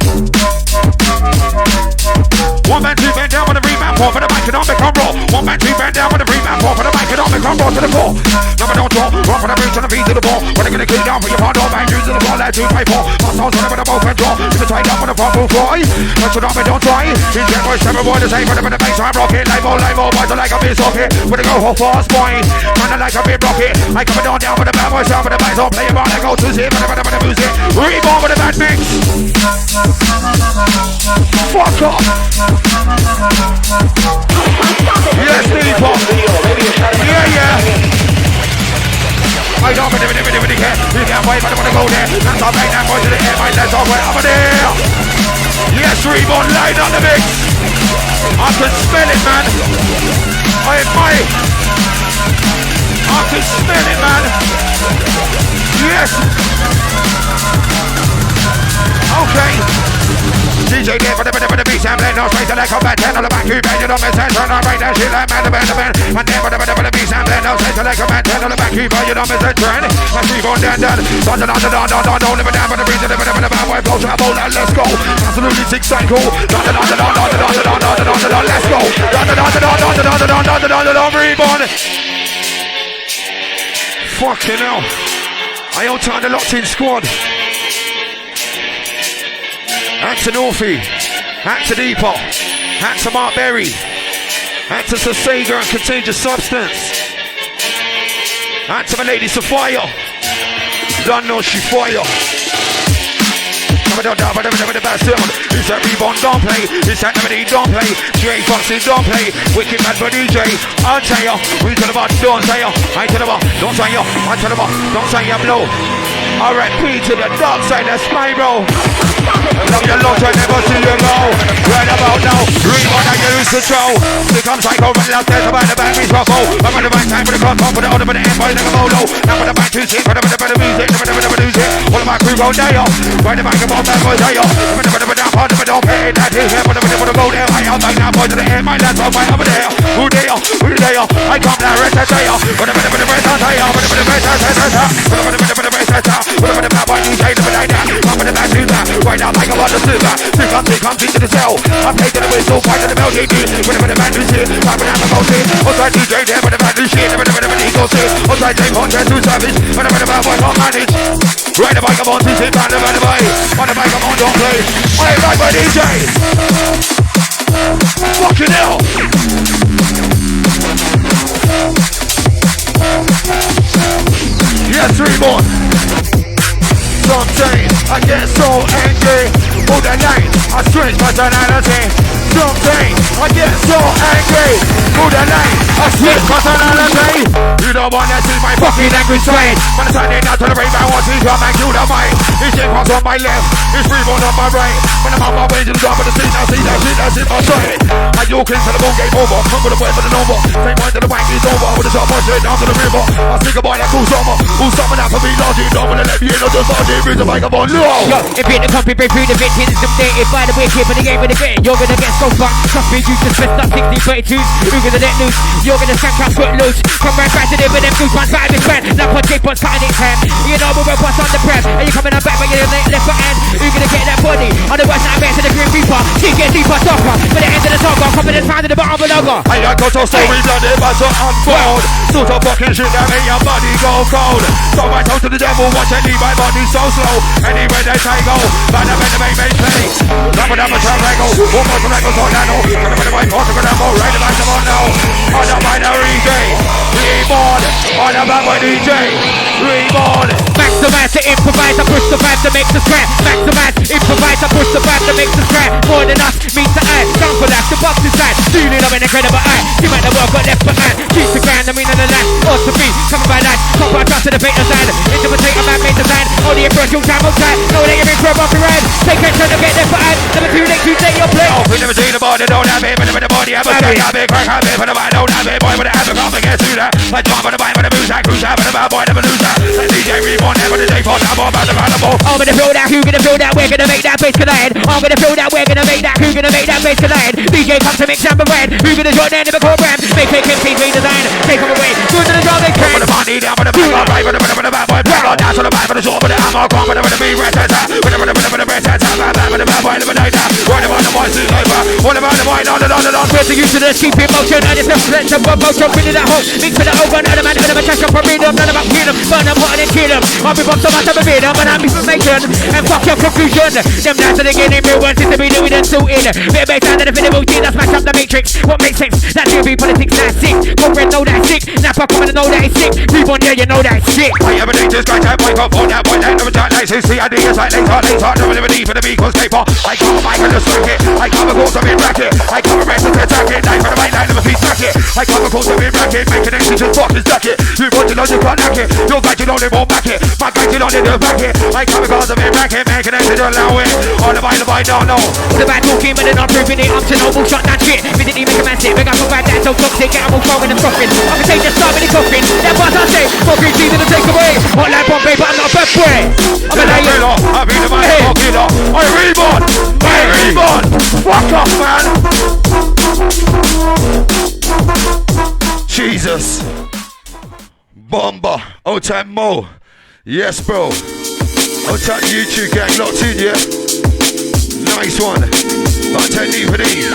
One man, two man down with a rebound, four for the mic and I'll make on roll. One man, two man down with a rebound, four for the mic and I'll make on roll to the floor. Number don't draw, run for the reach on the beat to the ball. When they're gonna get down for your hard, all man, use the ball, that's 2, 5, 4. My soul's on with a both and draw. If it's tight up on the front, move fly. Touch it up and don't try. In that voice, seven boy, the same for the bass, I'm rocking. Live all, boys are like a bit socket. When they go for fast boy, kinda like a bit rocket. I coming on down with the bad boys, down with the bass, all play about, I go to zip, for the music. Reborn with the bad mix. Fuck off. Yes, Steve Pop. Yeah. I don't care. You can't wait, but I wanna go there. That's all right, that boy to the air, my legs all way over there. Yes, Reborn, line on the mix. I can smell it, man. I can smell it, man. Yes. Okay. DJ there for the beats and blend, no straight to like combat, 10 on the back, you bend it on my center, and I right there, shit like man, the band, and then for the beats and blend, no straight to like combat, 10 on the back, you bend it on my center, and I keep on down, don't live it down for the reason, the bad boy, blow trouble, let's go, absolutely sick cycle, let's go, Reborn. Fucking hell, I own time the locked in squad. Out to Northie, out to Depot, out to MATEEEEE, out to Sega and Contagious Substance, out to my lady Sophia, don't know she fire. It's that Reborn, don't play. It's that MATEEEEE, don't play. J Foxy, don't play. Wicked mad for DJ. I'll tell ya, we tell about, don't say ya. I tell about, don't say ya. I tell about, don't say ya, blow. R.I.P. to the dark side, that's my bro. Love your lot, I never see you go. Right about now, Reborn, I use control. Become psycho, run out there, about the back, we ruffle. I'm on the right time for the clock, for the order, for the end, for the mono. Now for the back to sit, for the music, the music. All of my crew go there, right the back of all that boys there. Don't pay that here, but I'm go there. I am back now, boy to the end, my lads are right over there. Who they are? I come down, rest that day, but the rest I say, but the bad boy, you say, the like that. I'm in the back to that, right now, like I want to sit back. Come to the cell. I'm taking the whistle, fight to the bell, JD. Whenever the band is here, I'm gonna have a go sit. Outside DJ there, but the band is shit, but the ego sit. Outside J Contest to service, whenever the bad boy can't manage. Ride the bike, I'm on to sit, ride the bike. On the bike, I'm on, don't play. I like my DJ. Fucking hell. Yes, Reborn. Sometimes I get so angry. All the night I switch personality. Sometimes I get so angry. All the night I switch personality. You don't wanna see my fucking angry side. When I'm turning out to the rave, I want to see your man kill the mic. It's J Fox on my left, it's Reborn on my right. When I'm on my way to the top of the street, I see that shit that's in my sight. I walk into the ball game over, come with the way for the number. Same point to the bank is over, with the top straight down to the river. I think about that cool summer. Who's someone out for me, Lord, you don't wanna let me in, or just start bring the microphone low. Yo, if you're the company, break through the victims, updated by the wicked for the game of the game. You're gonna get so fucked. Trust me, you just messed up 1632s. Who gonna let loose. You're gonna skank out foot loose. Come right back to live with them goosebumps right this man. Now put tape on side his hand. You know we're what's on the prem. And you coming on back but you're left foot end. You're gonna get that body. On the west side man to the Grim Reaper. She get deeper soccer. For the end of the saga. Confidence found at the bottom of the logo. I got to story bloody about to unfold. Sort of fucking shit that make your body go cold. So I told to the devil, watch it leave my body so slow. Anywhere they say go, but I'm gonna make me play. Rap it up a triangle, walk on the records on that. Gonna put it right, force it, gonna go right about the one now. On the binary DJ, Reborn. On the bad DJ, Reborn. Maximize to improvise, I push the vibe to make the scrap. Maximize, improvise, I push the vibe to make the scrap. More than us, means the eye. Down for that, the box inside. Feeling of an incredible eye. See man, the world got left behind. Keep the ground, I mean on the line. Ought to be, coming by life. Top I trust to the bait side. Interpretate a man made design. Only a brush, you'll time outside. Know that you're in for a bumpy ride. Take action to get left behind. Never too late to take your place. We never seen the body, don't have it, but the body have a stick. Have it, crack, have it, but the mind don't have it. Boy, but I have a come against you that. I jump on the vine, but the moose, I cruise out, but the bad boy never lose that. And DJ Reborn, never the day for I'm all about the animal. I'm gonna feel that, who gonna feel that, we're gonna make that bass collide. I'm gonna feel that, we're gonna make that, who gonna make that bass collide. DJ comes to mix and red, who gonna join in the core brand. Make it complete redesign, take them away, go to the drum, they can. Put the body down, but the bad boy, but the bad boy, dance on the back, but the shore, but the ammo, come, but the beat, red, but the red, but the bad boy, never die down. What about the voice is over? What about the boy, on. Where's the use of this, keep in motion, and it's represents of one motion, bring it at home. Mix with the over, and the man, and the catch up, read them, none about kill them, burn them, hot and kill them. I'll be bumped so much, I'm a bit of an information, and fuck your conclusion. Them nights are getting real ones, it's to be doing and suited. Bit of bass and the video routine, that's match up the matrix. What makes sense? That's TV politics, that's sick. Corporate know that's sick, Napz coming to know that it's sick. Reborn, yeah, you know that's shit. I have a need to scratch that microphone, that boy, that never chat like this. The idea is like later, never need for the beat, cause paper. I come a mic and just track it. I come a course of it, rack it. I come a rest and attack it. Knife for the right line, never feed track it. I come a course of it, rack it. Make connections and fuck this jacket. You want to know you can't hack it. Your guy, you know they won't back it. My guy, you know they don't back it. I come a course of it, rack it. Make connections and allow it. All the boy, don't know. The bad talking, but they're not proving it. I'm to no bullshot, that shit. Visit make a man sit. Make up for bad, that's so toxic. Get them all throwing and frothing. I can take the star with the coffin. That's what I say. Fucking season to take away. Hot like Bombay, but I'm not a bad boy. I'm a liar. I'll be the man, killer. I'm Reborn. I'm Reborn. Fuck off, man. Jesus. Bomber. Old time Mo. Yes, bro. Old time YouTube gang locked in, yeah? Nice one. About 10 deep for these.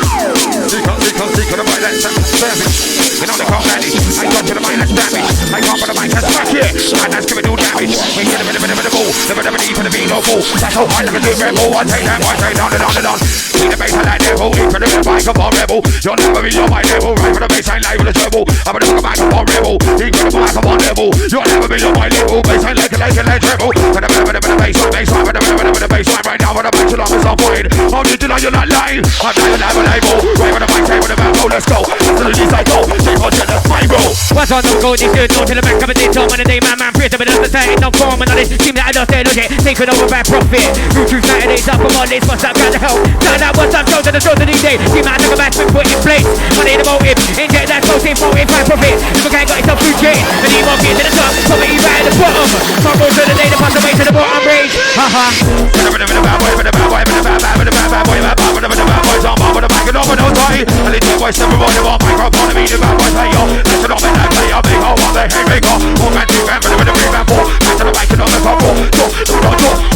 Sick on the mic, that's savage. You know the car manage. I got to the mic, that's damage. I got for the mic, that's smack it. And that's giving no damage. We get a bit of the ball. Never need for the beat, no fool. That's how hard like a good rebel. I take that one, take down and on and on. See the bass I like devil. Incredible microphone rebel. You'll never be on my level. Right for the bass, I live with a treble. I'm gonna look at microphone rebel. Incredible microphone level. You'll never be on my level. Bass, I like a treble. But the bass line, but the bass line right now. But the bass line is on point. How did you know you're not lying? I'm not reliable. Right with the mic, say with the mouth, let's go. To the least I go. Take on that's my bro. What's on the go? This dude, no to the back of a day. Tell when the day man prays, but doesn't say no form and all this. Seem that I don't say look it. Taking over by profit. Root through Saturdays up from all this. What's up, got the help? Turn out what's up, show to the show to these days. See man, take a match, put in place. Money the motive. Inject that soul, same motive, by profit. People can't got yourself through chain. And he won't get to the top. Poverty right at the bottom. Can't go to the day to pass away to the bottom range. Haha. With the bad boy, with the bad boy, with the bad boy, with the bad boy, with the bad boys on bar, with the mic and over no tie. And the boys never want to want microphone to be the bad boys play yo. Let's not make that play yo, big ho, on the head, big ho. All man, two man, with the rebound four. Back to the mic and on the couple.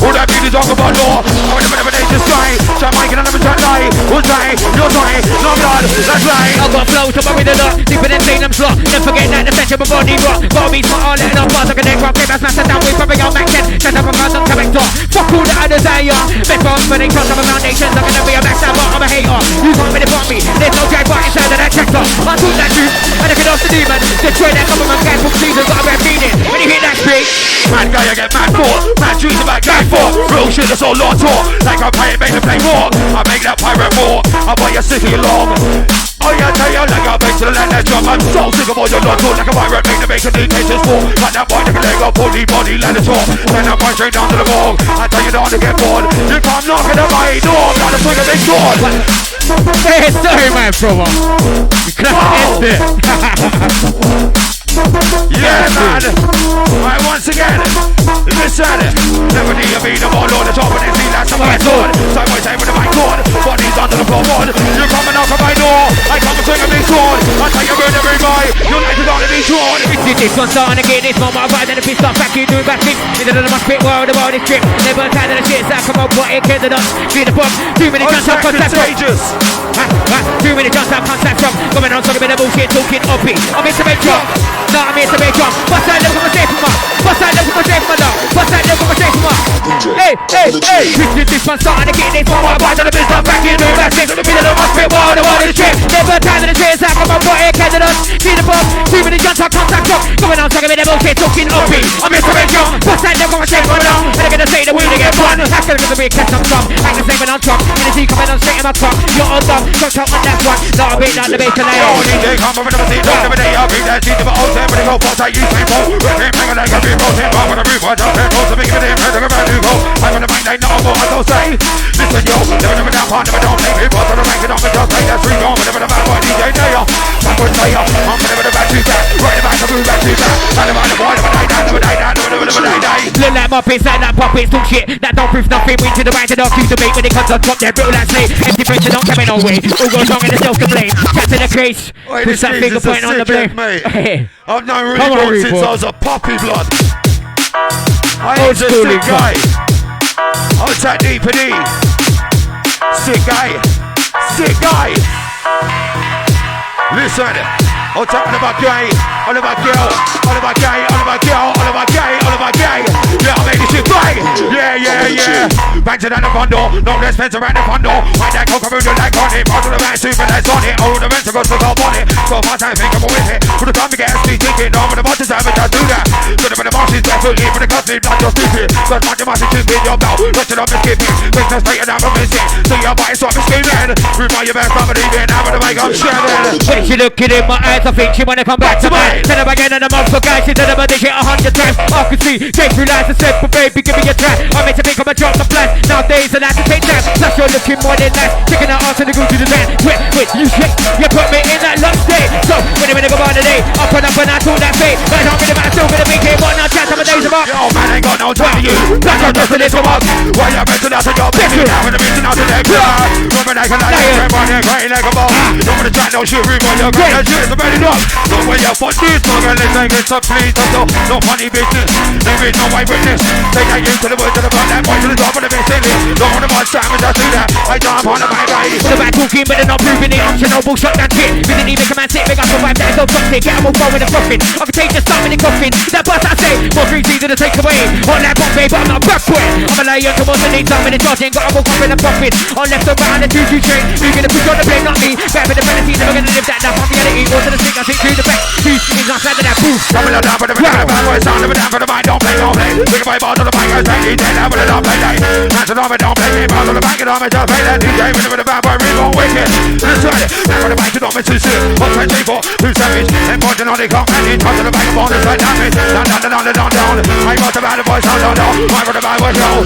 All that beat is on the door. I'm in the middle of the sky. So I'm making another chat lie. Who's dying? You're dying. No blood. That's right. I've got flow to my with a lot. Deeper than saying I'm slot. Don't forget that the center of my body rock. Gotta be smart, all letting off bars. I can neck rock. Get that smash down with probably on Mac 10. Set up a card on character. Fuck all the others I are. Best boss for the trust of a foundation. I'm gonna be a max out, but I'm a hater. You can't really fuck me. There's no drag bar inside of that tractor. I took that truth. And I can off the demon. Destroy that government guy from season. Got a red meaning. When you hear that speak. Mad guy, I get mad for. Mad trees about guy for. Real shit, that's all on tour. Like I'm playing, make the play more. I make that pirate more. I buy your city along. Oh yeah, tell you like I'm back to the land that drum. I'm so sick of all your lot talk. Like a pirate, make the bacon dictators war. Like that boy, like a leg up, body, land the talk. Send that boy straight down to the ball. I tell you don't to get bored. You come knocking at my door. Gotta swing a big sword. Hey, sorry my brother. You can't end it. Yeah, man. Right, once again, listen. Never need to be the ball on the top of the sea. That's my sword. Side by side with the mic cord. Bodies under the floorboard. You're coming out of my door. I come to swing a big sword. I tell you way. Your life is gonna be drawn. This one's starting to get this one, my vibe and the pissed off back here doing back things. Into the must fit world, the world is trip. Never tired of the shit, so come on, what it kids are not. See the bomb, too many guns up, contact from. Too many guns up, contact from. Coming on, talking about the bullshit, talking uppy. I'm here to make drunk. No, I'm here to make drunk. What's that little conversation, man? What's that little conversation, man? What's that little conversation, man? Hey. This one's starting to get this one, my vibe and the pissed off back here doing back things. Into the must fit world, the world is trip. Never tired of the shit, so come on, what it kids are not. See the bomb, too many guns up, contact from. Coming on, talking about the bullshit, talking uppy. I'm here to make drunk. What's that little conversation, man? And they're gonna say the wheel to get one. That's gonna be a catch on top. Like the same when on top. Energy coming on straight in my top. You're on top. Don't talk on that one. Not a bit, not the base today. Oh, DJ, come over to the scene. Don't ever day. I'll bring that shit to my old time. But they go for that you say more. Can't bring it like a big motion. I'm gonna be one. Just head to make it in. Head to go. I'm gonna make that no more. I don't say. Listen, yo. Never down part. Never don't play. People to the rank. Don't just say that's free. Don't never the bad boy DJ Nail. I'm gonna say I'm never the bad DJ. Right about the move back to that. I'm the boy. Never die. Look like Muppets, like that puppets, talk shit. That don't prove nothing. Win to the right, to the accuse the bait. When it comes on top, they're real like slave. Empty friends, don't come in no way. All goes wrong and it's self to blame. Cat to the case. Push that finger point on the blame. I've known Reborn since I was a puppy blood. I was a sick guy. I was that D&D. Sick guy. Listen, I'm talking about gay, all about girl, all about gay, all about girl, all about gay, all about gay. Yeah, I made this shit bang. Yeah. Bang to the condo, no less fence around the condo. Find that coke around the leg on it, part of the man super that's on it. All the men to go to the on it. So my time think I'm with it. For the time to get me thinking, no, but the bosses haven't just do that. So the bosses definitely for the company, not just stupid. Cause my demons is in your belt, rush it up and skip it. Make us straight down from missing. So your body stop and screaming. Remind your best family, then I'm gonna make them sharing. When she looking in my eyes, I think she wanna come back to mine. Tell her again and I'm up for guys, she tell her they shit 100 times. I can see, take through lies and said, but baby, give me a try. I meant to make up a drop the plan. Nowadays, I like to take time. Plus, you're looking more than nice. Taking her ass and the go to the van. Wait, you shit, you put me in that lunch day. So, when I go on the day, up and I talk that fate. Right on with the man, still gonna make it. What now, chat, some days about. Yo, man, ain't got no time for you. That's not just a little walk. Why you better not to go back to now when the bitch out the neck. Woman, I can like it, grab on it, crying like a ball. Don't wanna try no shit, rewind your great. That shit is a better dog. So when you put this, no girl, let's take it, so please, no funny business. There is no white witness. Take that you to the wood, to the bottom, that boy to the top of the best silly. Don't want to watch time and just do that. I jump on the bike, the back talking, but they're not proving it. I'm no bullshit, that shit. Didn't even come and sit, make up a vibe that is so toxic. Get them all going with a coffin. I can take the stuff in the coffin. That bus I say, more free easy to take away. On that bomb, babe, I'm not back for it. I'm a lion towards the needs, I'm in the charging. Got them all up in the profit. On left and right, on the 2-2 train. You're gonna push on the blame, not me. Better than the penalty, never gonna live that down. I'm reality, go to the stick, I think through the back. He's not sad to that boost. I'm gonna down for the bad boy, sound of a down for the mind, don't play. Pick up my ball to the mic, I say, he's dead, I'm gonna don't play. Hands on me, don't play me, ball to the mic, and I'm just play that DJ with the bad boy, Reborn wicked. Let's try it, back on the mic, and I'm too soon. 1, 2, 3, 4, 2 savage, and pointing on the clock, and in touch to the back of on the side, down. I got the bad boy, sound down, I got the bad boy, show.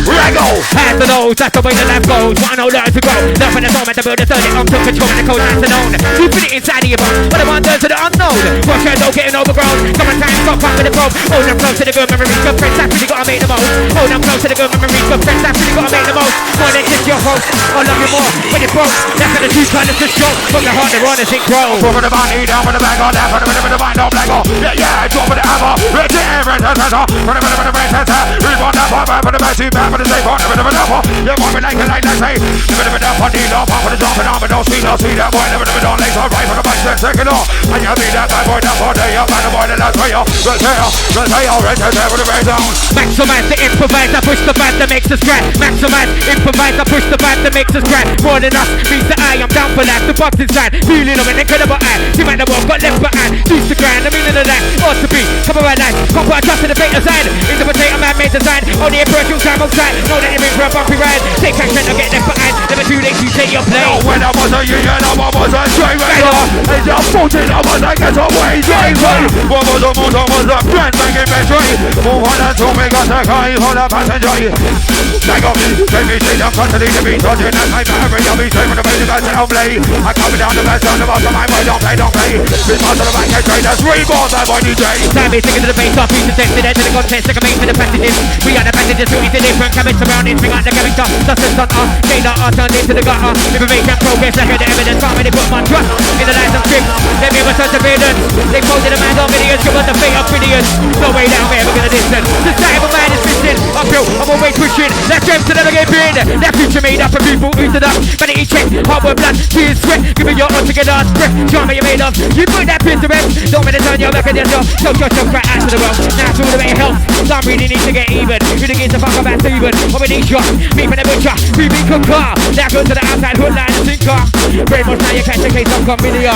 Rego! Hands to those, that's the way the left goes. One no learn to go. Nothing at home at the build the 30, I'm took control of the code, hands to known. You put it inside of your bum, but the one turns to the unknown. Watch your though getting overgrown. Come on, time, stop, with the probe. Hold them close to the good memories, good friends, that's really gotta make the most. Hold them close to the good memories, good friends, that's really gotta make the most. More than just your host, I love you more when it broke. That's how the two kind of just show. From the heart, the run as it grows. Over the body, down with the bag on, down for the rhythm of the mind, don't black on. Yeah, drop with the hammer. Red to every tata. For the rhythm of the brain tata. Reborn that pop, for the best, bad for the safe, for the rhythm of the apple. Yeah, one like they say. The rhythm of the body, don't pop for the drop and on, but don't see that boy. The rhythm of the legs are right for the back, then second off. And you be that bad boy, that body, up and the boy, the last way off. The tail, red to for the red down. Maximize the improvise, I push the vibe that makes us crack. Maximize, improvise, I push the vibe that makes us crack. More than us, means the eye, I'm down for that. The box inside, feeling of an incredible eye. See man, the world got left behind. Use the grind, the meaning of that. Ought to be, come around nice. Come put a trust in the painter side. In the potato man made design. Only a virtual time on sight. Know that you're in for a bumpy ride. Take action, don't get left behind. Never too late to take your place. No, when I was a union, I was a straight rider. And just putting I was like it's a way driver. What was a motor was a brand making battery. Move on and to make us a guy for the passenger. Take off me, take me, take them constantly to be touching. That's my battery, I'll be straight from the way to go to play. I come down the best on the bottom, my boy, don't play. This part of the bank, I trade us Reborn, that boy DJ. Time is taking to the base off, each detected into the contest, like a mate for the passages. We are the passengers who eat the different cabins around it. Bring out the cabin top, just a stunt on. They not are turned into the gutter. Information progress, like the evidence, farming, they put my trust in the lines of tricks. Let me return to Baden. They folded a man on millions, give us the fate of billions. No way down there, we're gonna distance. The sight of a man is missing. Uphill, I'm always pushing. Left jam to never get in. That future made up for people who's it up. Vanity check, hard work, blood, tears, sweat. Give me your all together, breath. Show me you made of. You put that pin to rest. Don't make it turn your back at yourself. Show yourself right out to the world. Now it's all about your health. Some really need to get even. Who the gives a fuck about Steven? What we need shot. Me from the butcher. We be cooker. Now go to the outside hood line and sinker. Very much now you catch a case of familiar.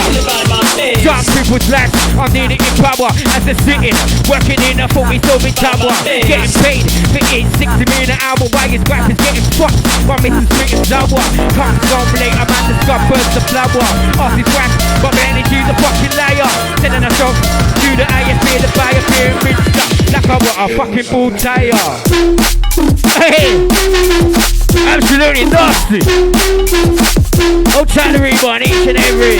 Some people's lives are needing in power. As they're sitting, working in a 40-story tower. Getting paid for it, 60 million an hour. Why his wife is getting fucked while Mrs. Smith is lower. Comes on late, a man discovers the flower. Off his wife, but the energy's a fucking liar. Sending us off to the ISP, the fire pyramid stuff. Like I want a fucking bull tire. Hey, absolutely nasty. Old time to Reborn each and every.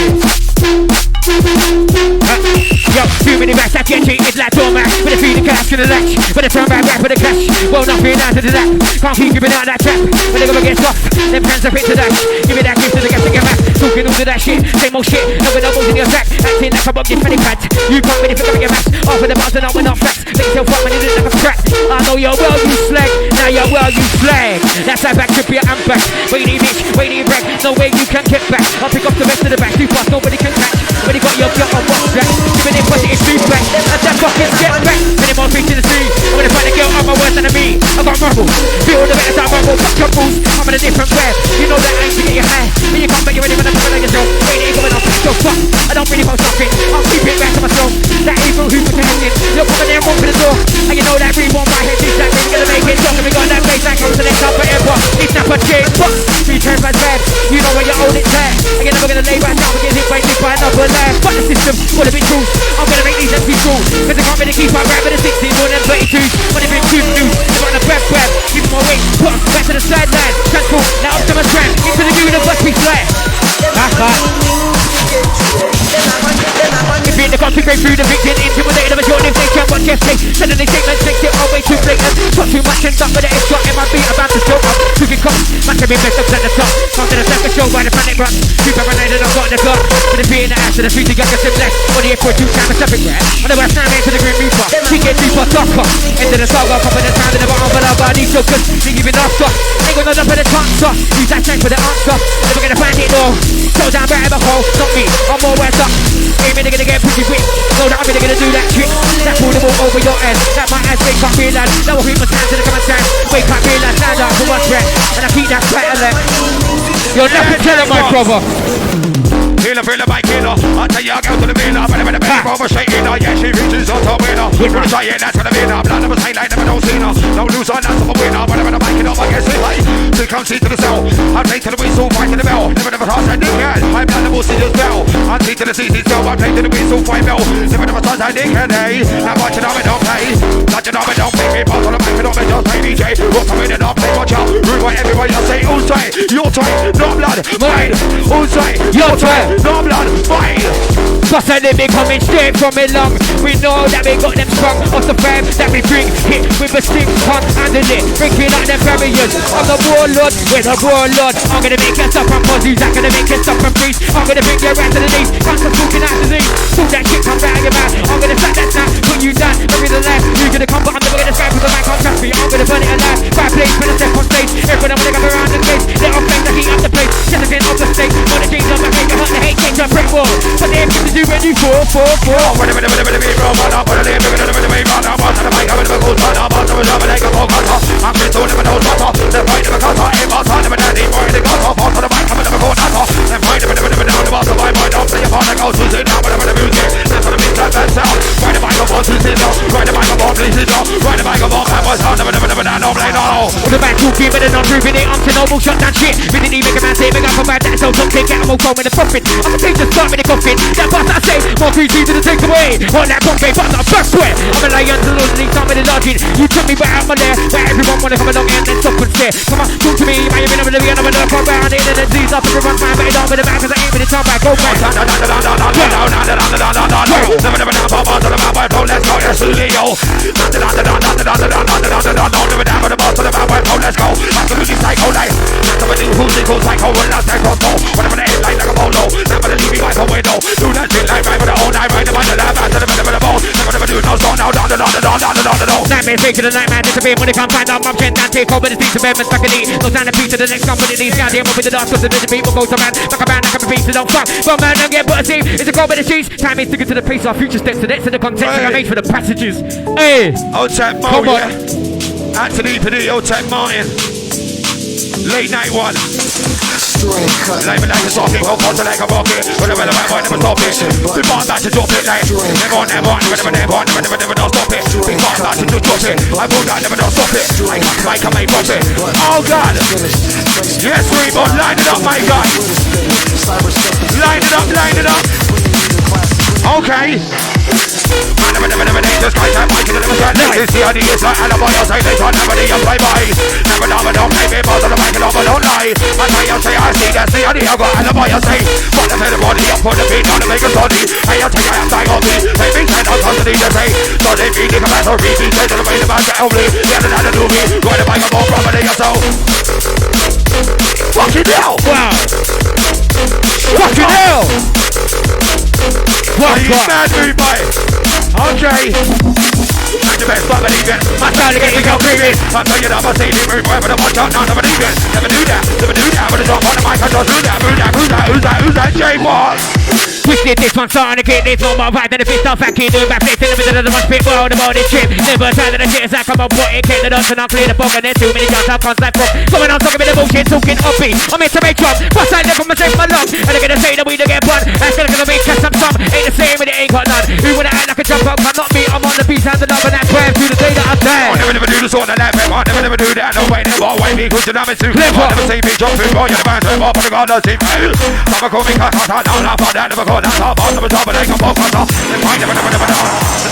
Yo, too many rats that get cheated like doormat. With a feed the cash to the latch. With a turn back rap with the cash. Well, nothing down to the lap. Can't keep giving out that trap. When they gonna get soft, them hands are fit to dash. Give me that gift to the gas to get back. Talking all of that shit, same old shit. No with elbows in your sack. Acting like I'm up your fanny pads. You can't really forget your maps. Off with the bars and out with no facts. Make yourself up when you look like a crap. I know you're well, you slag. Now you're well, you slag. That's how back trip your amp back. Waiting bitch, waiting break. No way you can get back. I'll pick up the rest of the back. Too fast, nobody can catch. When you got your gut on what's that? Giving it positive feedback. That's that fucking get back. Many more feet to the sea. I'm gonna find a girl on my worst enemy. I got rumble. Feel the better time rumble. Fuck your fools. I'm in a different web. You know that I ain't to get your hair. But you can't make you ready for the people like yourself. Wait, ain't going on. So fuck. I don't really post nothing. I'll keep it back to myself. That evil who's pretending. You're coming there and walk for the door. And you know that Reborn my head. This like we're gonna make it. Talking we got that face like comes to the top forever. It's not a chick. Fuck. 3 turns by bad. You know where you hold it there. And you're never gonna lay right down. Because it's waiting by another life. Fuck the system. What a bit true. I'm gonna make these empty true. Cause I can't really keep on grabbing the 16 more than 32s. When it's been too news. They're on the breath grab. Keep them away. Put them back to the sideline. Transform. Now up to my strand. Into the universe we fly. If you're the country great through the victim, intimidated of a short name, they can't watch Jeff Lee. Suddenly statements makes it always too blatant. Talk too much and up with the extra in my beat about to show up. Cooking cops, man can be best up at the top. Come to the circus show by the panic run. Super related, I've got the gun. With the beat in the ass of the street, you got your simplest. On the airport, 2 times a stepping grab. On the west side, into the Grim Reaper. He get deeper, darker. Into the saga, pop in the sound in the bottom, but our body's so good. They giving after. Ain't got nothing for the answer. Use that tank for the answer. Never gonna find it though. So down bad of a hole, not me, I'm more wet up. Ain't really gonna get pretty quick. Know that I'm really gonna do that trick. That pull the ball over your head. That my ass wake up real lad. That will keep my stand to the common stand. Wake up real lad, stand up for one breath. And I keep that flat alert. You're nothing to tell him, my brother. Feel my killer. I tell you, I go to the winner. But I'm in the back over straight in. Yeah, she reaches on top winner. We're gonna try it, that's gonna be enough. Blood of a saint, I never don't see her. No loser, that's a winner. But I'm in the mic, I guess it's like. So come see to the cell. I play to the whistle, fight to the bell. Never toss that dickhead. I'm down the bullshit as well. I see to the CC cell. I play to the whistle, fight bell. Never toss that dickhead, hey. I'm watching on it, don't play. Watching on it, don't play. Me pass on the mic, and don't play, just play DJ. What's up in it, don't play, watch out. Rude by everybody, I say, who's tight? Your time, no blood, mine. Who's tight? Your time, no blood, mine. Plus I live it coming straight from it long. We know that we got them strong off the frame that we bring. Hit with a stick, hunt under it. Breaking out them barriers. I'm the warlord, we're the warlord. I'm gonna make it stop from fuzzies. I'm gonna make it stop from freeze. I'm gonna bring your ass to the knees. Can't stop talking out disease. Talk that shit, come out of your mouth. I'm gonna slap that snap, put you down, bury the life. You're gonna come but I'm never gonna scrap with the mic on trust me. I'm gonna burn it alive. Fire place, when I step on stage. Everyone I'm gonna come around the place. Let off flames, I heat up the place. Just again off the stage. On the jeans on my face, I hurt the hate, change the brick wall. But they have to do when you fall. The back talking, but they're not proving it. I'm to noble shot that shit. We didn't even make a man say, make up a bad that so don't take out, I'm all going with the profit. I'm gonna take the start with the coffin. That bust I say, more greasy to the takeaway. On that Bombay, but not first swear. I'm a lion to lose, need some of the lodging. You took me right out my lair, where everyone wanna come along and then stop and stare. Come on, talk to me, you might have been over the end of a look around it and then disease up everyone's mind, but it on with the back cause I ain't with the top back. Go back. Let's go, yes, Leo. Let's go. Absolutely psycho life. Who's it called psycho? Well, that's that crossbow. Whatever the headline like a polo. Never the leaving like a window. me fake to the night man disappear when they come find out. Mom can't take over the piece of bed, back in the no time to piece to the next company. These guys here with the dust, cause the vision people go to man. Back a man, I can be pieces, don't fuck. But man, don't get put a seat. It's a go by the sheets. Time is to get to the pace. Our future steps to next to the context I made for the passages. Hey, old Tech Mo, yeah. Anthony Padilla, old Tech Martin. Late night one. Like me like a socket, go faster like a rocket. Whatever the right never stop it. We want that to drop it like never, don't stop it. We want that to drop it. I will not never don't stop it. I can make profit. Oh God. Yes, Reborn, line it up, my God. Line it up. Okay. I never just guys that mic in the never this is the idea, it's like alibi, I'll say they can't never do play by. Never don't play me, boss on the mic and over, don't lie. I say, I'll say, I see, that's the idea, I've got alibi, I'll say. But the head of body, I'll put the beat on to make a study. Hey, I'll take, I am dying on me. They think that I'll come to the DJ say. So they feed the commander, repeat, say to the main about the only. The other than the movie, going to make a more property yourself. Fucking hell! Wow! Fucking hell! Are you mad, rude boy? Okay. And the best but believe it. I'm trying to get me go creeping. I'm taking up a CD move wherever the one shot, none of believe it. Never do that. But it's not on the mic, I just do that. Who's that? J-Boss. Twisted this one, starting to get this no more right than the fist off. I keep doing my place in the middle of the one spit world about this trip. Never try to the shit as I come on, put it, kick the dust and I'll clear the fog. And then too many shots, I'll contact from. Going on, talking with the bullshit, talking upbeat. I'm here to make trouble. Plus I live from myself, my lungs. And they're gonna say that we don't get one. That's gonna make us some. Ain't the same when it ain't got none. Who wanna act like a jump up? But not me, I'm on the beat, hands up, and that's where through the day that I'm there. I never do the sort of that, man. I never do that. No way, never way me, cause you know me too. I never see me jump through, boy, you're the man, so I'm gonna go to see me. Some call me cut, down, I'm on that, never go down, I'm on the top, but they come off, I'm on. Then find never down. Then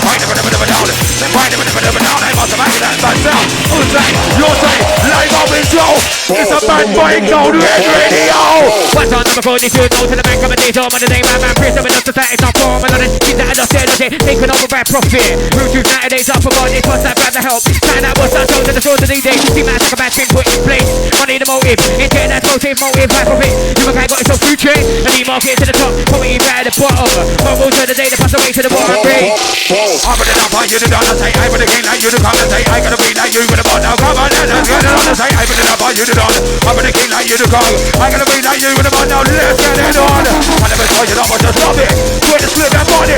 find never down. Then find never down. I must have made that bad sound. Who's saying? You're saying, live up in show. It's a bad boy, gold red radio. What's on number 42, go to the bank of a day, so I'm on the day, man, prison with us, society's not formal on it. Keep that I lost it, taking over by profit. Root to 90 days off of God, it's what's that bad to help. Sign out what's that show to the source of the day. See man, like a bad thing put in place. Money the motive, intent that's motive, life of it. You can't got yourself food chain, and the market to the top, poverty right at the bottom. Bubbles to the day, the pass away to the bottom break. I put it up on you to done, I say, I put a king like you to come and say, I gotta be like you with a ball. Now come on, let's get it on, I say, I put it up on you to done. I put a king like you to come, I gotta be like you with a ball. Now let's get it on. I never told you that, but just love it. With the slip and body.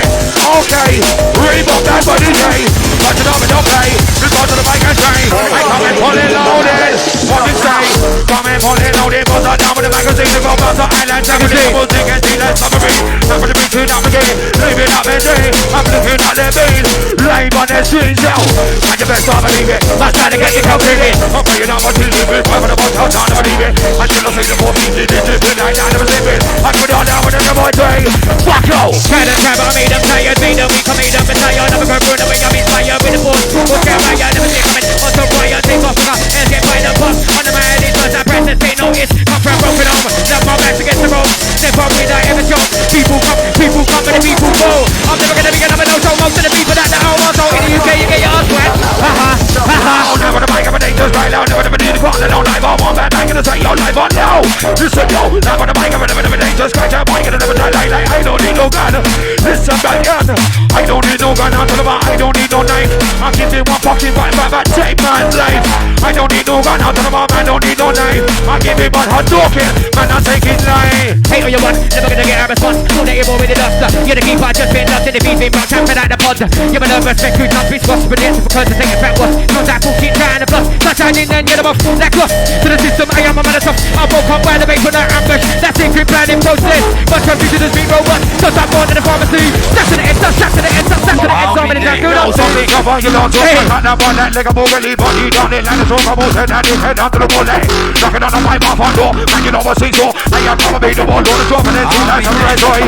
Okay, Reborn that body day. Touch it up and don't play. Just go to the mic and train. I come and pull it loaded. What you say? Come and pull it loaded. Buzz it down with the magazine to go past the island. Time for the music and see that submarine. Time for the beat to navigate. Leave it up and day. I'm looking at the beat. Live on the streets now. And you best not believe it. I'm trying to get you calculated. I'm playing out my team. We're for the boss. I'm trying to believe it. I still don't see the 14. I never sleep it. I put on down with the boy day. Fuck you. Try to trap, I made them tired. Made them weak, I made them tired. Never go through the way I'm inspired with the force. What's that right? I never see coming. Also, boy, I take off and get by the bus. On the man, it's first I press and say notice. Come from broken arm. Love my back against the rope. Step up with I ever show. People come, and the people go. I'm never gonna be another no-show. Most of the people that know also in the UK, you get your ass wet. I'll never the mic of a dangerous guy. I'll never be the partner. No live on one bad bang. Gonna say yo live on now. Listen yo, live on the mic of a dangerous guy. I'm gonna never die like I don't need no gun. Listen back gun. I don't need no gun until about I don't need no knife. I'm giving one fucking right back that take man's life. I don't need no gun until about I don't need no knife. I'm giving one hot talking, man I'm taking life. Hey all you want, never gonna get a response. Don't let you boy with the dust. You're the keeper, just been lost in the beat, been back trapping out the pod. You're my nervous, respect who's not bitch boss, but it's because the thing is back was. Not that bullshit trying to plus. Not shining and you're the buff. That gloss to the system, I am a man of stuff. I woke up by the base for that ambush. That secret planning process. But your future does beat robust. Just I'm born in the pharmacy. That's to the end, that's to the end, that's to the end. So many times, good on something. You don't talk about that one, that leg of boogie, body down it, like a stroke of bullshit, and his head down to the bullet. Knocking on the pipe off on door, and you know what seems so. I am gonna be the one on the drop and then see that samurai toy.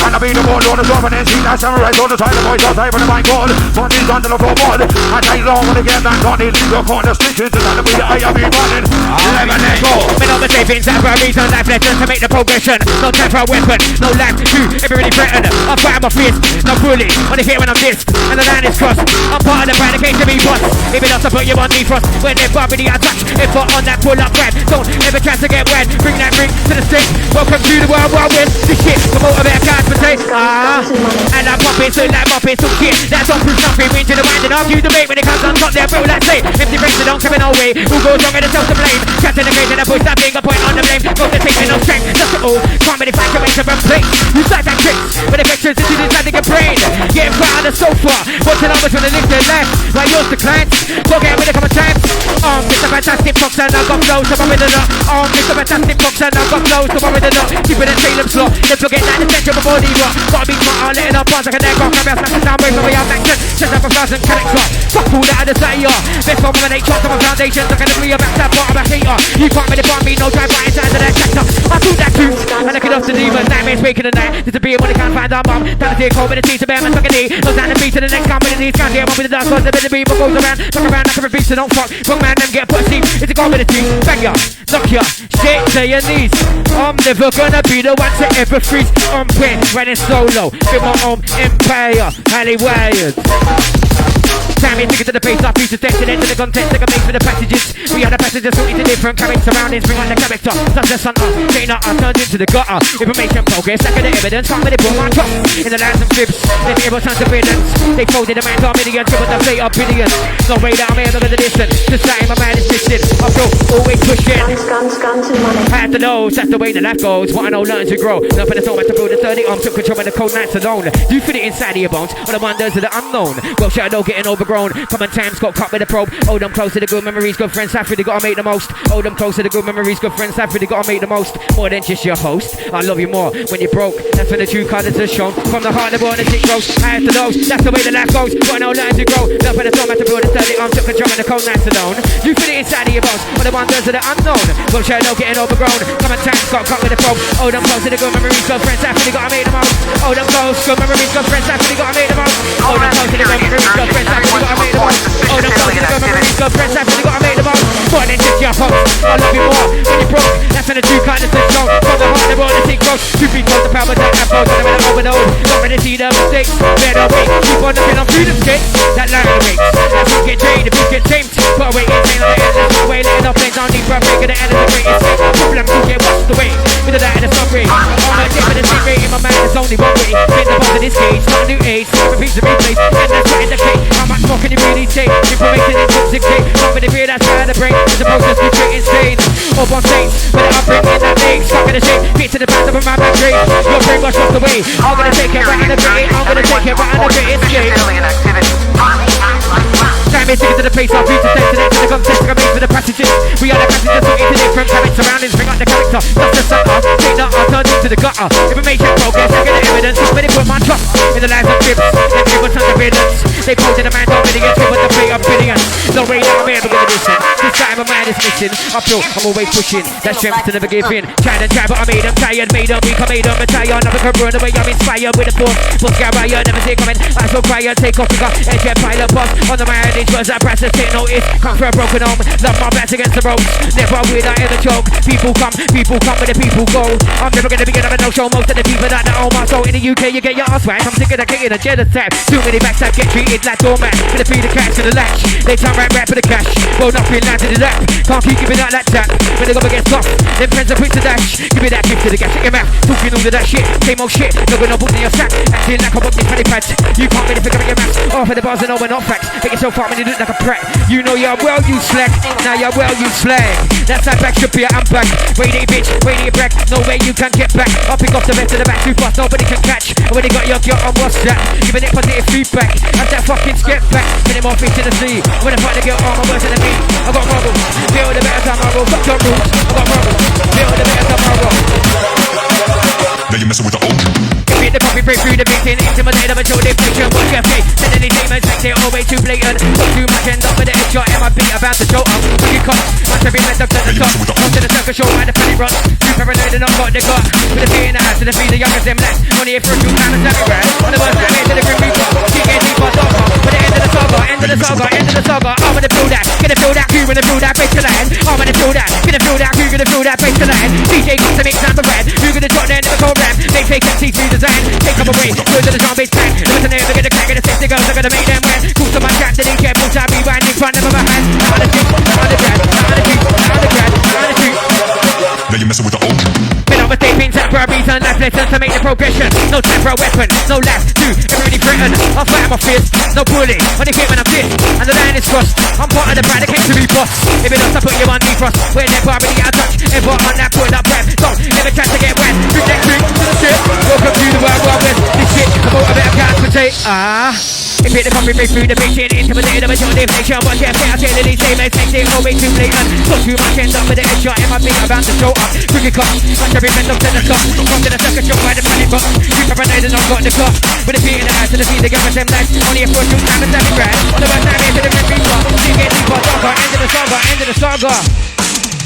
And I'll be the one on the drop and then see that samurai on the side of the voice outside from the mic board. Money's under the floorboard. I take long when I get back on it, leave your corner stitches, and that'll be the I am running. Let me go. Me know the savings that for a reason, life lessons to make the progression. No time for a weapon, no life to everybody threatened. I'm fighting my fist, no bully, only fear when I'm dissed. And the line is crossed, I'm part of the brand, the case to be boss. If it does to put you on defrost, when they're bumping the attack, if we're on that pull up grab, don't ever try to get wet. Bring that ring to the stick, welcome to the world where I win. This shit, the motor bear can't protect. say, and I'm popping so like mopping so shit. That's all proof nothing. Win to the wind and argue debate when it comes on top. They're real like say, empty brains that don't come in no way. Who goes wrong and themselves to blame? Trapped in the grave and I push that finger point on the blame. Go to taking no strength. Just all comedy evacuation from place. You side that tricks when the veterans into this landing a brain. Getting flat on the sofa. Watching others when they lift their left. Like yours to clients. Go get with a couple times. Mr. Fantastic Fox and I've got flows to with the lot. Mr. Fantastic Fox and I've got flows to with the lot. Keeping a Salem slot. Don't forget that the center of a body rock. Gotta be smart, I'm letting up bars like a neck off. Come out, smash the sound wave, away out action. Just like a thousand connector. Fuck all that other side, yeah. Best form of an 8 shots on my foundations. I'm gonna be a back that bottom of a hater. You can't really find me, no drive right inside of that tractor. I do that too. I look it off to demons. Nightmares waking the night. Disappear when they can't find our mom. Time to take home with a teeth to bear my fucking knee. Goes down the beat to the next company. Can't get one with the dark cause the bit of people goes around. Fuck around like a beast, so don't fuck. Wrong man, them get put asleep. It's a combination. Bang ya, knock ya, shake to your knees. I'm never gonna be the one to ever freeze. I'm playing running solo. Build my own empire. Highly wired. Time is to the pace, our future's destined to the content that can make for the passages. We are the passengers who into different carrying surroundings. Bring on the character, such as sun up. Chain up, I'm turned into the gutter. Information progress, lack of the evidence. Can't really put my trust in the lands and fibs. They fear about surveillance. They folded the man's millions, triple the fate of billions. No way that I'm able to listen. Society, my mind is missing. I'm still always pushing. I have to know, that's the way the life goes. What I know, learn to grow. Not for the soul, but to build the 30 arms. Took control of the cold nights alone. Do you feel it inside of your bones? Or the wonders of the unknown? Well, shadow getting overgrown. Common times got cut with a probe. Hold them close to the good memories, good friends. I've really gotta make the most. Hold them close to the good memories, good friends. I've really gotta make the most. More than just your host. I love you more when you're broke. That's when the true colours are shown. From the heart, the born and it grows. I have to know, that's the way the life goes. Got no learn to grow. Love for the storm, to build a 30 arms. Took control of the cold nights alone. You feel it inside of your bones. Or the wonders of the unknown. Well, shadow getting overgrown. Common times got cut with a probe. Hold them close to the good memories, good friends. I've really gotta make the most. Hold them close, good memories, good friends. I've really gotta make the most. Hold them close to the good memories, good friends. I've really gotta make the most. Oh, them close to the good memories, good friends, I've really gotta make the most. More than just your host, I love you more when you're broke. That's when the true kindness is shown. From the heart, the born and it grows. Two feet close, the power that have both. And I'm in overdose. Don't really see the mistakes. Better wait, keep on looking on freedom skates. That line awaits. That's who get trained, if you get tamed. Put away, insane on the endless way. Letting up planes, don't need for a break. At the end of the greatest problem to get washed away. With the light and the subway. On my tip of the same rate, in my mind, there's only one way. Spin the buzz of this cage, not a new age. Repeats the replays, and that's what indicate. How much more can you really take? Information intoxicate. Not with the beer that's out of the brain. As opposed to creating stain. Up on stage, with the upbringing that makes. Stuck in the shape, get to the path of my back grade. Your brain was lost away. I'm gonna take it right in the bit. I'm gonna take it right in the bit. It's game. Time is to get to the pace, our future sensitive to the context I make for the passages. We are the passengers who into different current surroundings. Bring out the character, just the center. Take that I'll turn into the gutter. Information progress, I get the evidence. I'm ready to put my trust in the lives of fibs. They give us surveillance. They pose in the mind of millions, give us the play of billions. No way that I'm ever gonna listen. This time my mind is missing. I feel I'm always pushing. That strength to never give in. Trying to try, but I made them tired. Made them weak, I made them retire. Never can run away, I'm inspired with the force. Book Garaya, never say coming. I shall cry and take off the gun. Edge and pilot boss on the mind. Was I press to take notice? Come for a broken home. Love my backs against the ropes. Never will I ever choke. People come where the people go. I'm never gonna be good at no show. Most of the people that know my soul in the UK, you get your ass whacked. I'm sick of the kicking a genocide. Too many backstab get treated like doormat. Gonna feed the cash to the latch. They turn right for the cash. Roll up in line to the lap. Can't keep giving out like that. When they go against tough, them friends are quick to dash. Give me that gift to the gas. Shut your mouth. Talking all of that shit. Same old shit. No good no book in your sack. Acting like a book in funny pads. You can't really figure out your maths. Off of the bars and no, we're not facts. Make yourself far when you look like a prat. You know you're well, you slack. Now you're well, you slag. That's that back, should be I'm back. Wait a bitch, wait a break. No way you can get back. I'll pick off the rest of the back too fast, nobody can catch. And when they got your on what's that? Giving it positive feedback. Have that fucking skip back. Getting more fish in the sea. When I fight the girl on my worse than me. I got marbles. Build the better tomorrow. Fuck your rules. I got marbles. Build the better tomorrow. Now you're messing with the old. Beat the coffee, break through the victim, intimidate them until they break your work your face. Send any demons, make it all way too blatant. Not too much, end up with the headshot. MIB about to show up. Wicked cops, once every mess up to the top. Come to the circus show and the funny run. Too paranoid and not got the gut. With a fear in the house, and the feed the youngest them less. Only if for a few times every grand. On the worst time, into the grim reaper. Kicking deeper, darker. With the end of the saga, end of the saga, end of the saga. I'm gonna feel that, gonna feel that, you gonna feel that, face to land. I'm gonna feel that, gonna feel that, you gonna feel that, face to land. DJ got to mix out the red. You gonna drop there, never call ram. They take MC through design. Take up away, good to the zombie tank. Never to never get a crack at the 60 girls, I'm gonna make them wet. Cool to my trap, they didn't care, pull time, rewind in front of my hand. I'm on the street, I'm on the grad, I'm on the street, I'm on the grad, I'm on the street. Now you're messing with the old. Been on my tapings and a reason, life lessons to make the progression. No time for a weapon, no laugh to everybody threatened. I'll fight my fist, no bully, only hit when I'm pissed. And the line is crossed, I'm part of the brand that came to be boss. If it does, I put you on defrost. We're never already out of touch, ever on that pull up rap. Don't ever try to get wet, rejecting to the shit. Welcome to the Wild West, this shit, I'm all about cat potato. If it the coffee break through the bitch, intimidated by your inflation. But yeah, I say that these statements makes it all way too blatant. Not too much, end up with the headshot in my feet, around to show up. Cricket cup, watch every bend up to the top. Come to the second shot by the panic box. You paranoid and I've got the clock. With a feet in the ass to the feet, the game with them legs. Only a 4 2 time and 7 grand. On the worst time, into the red beat bar. You get deeper, darker, end of the saga, end of the saga.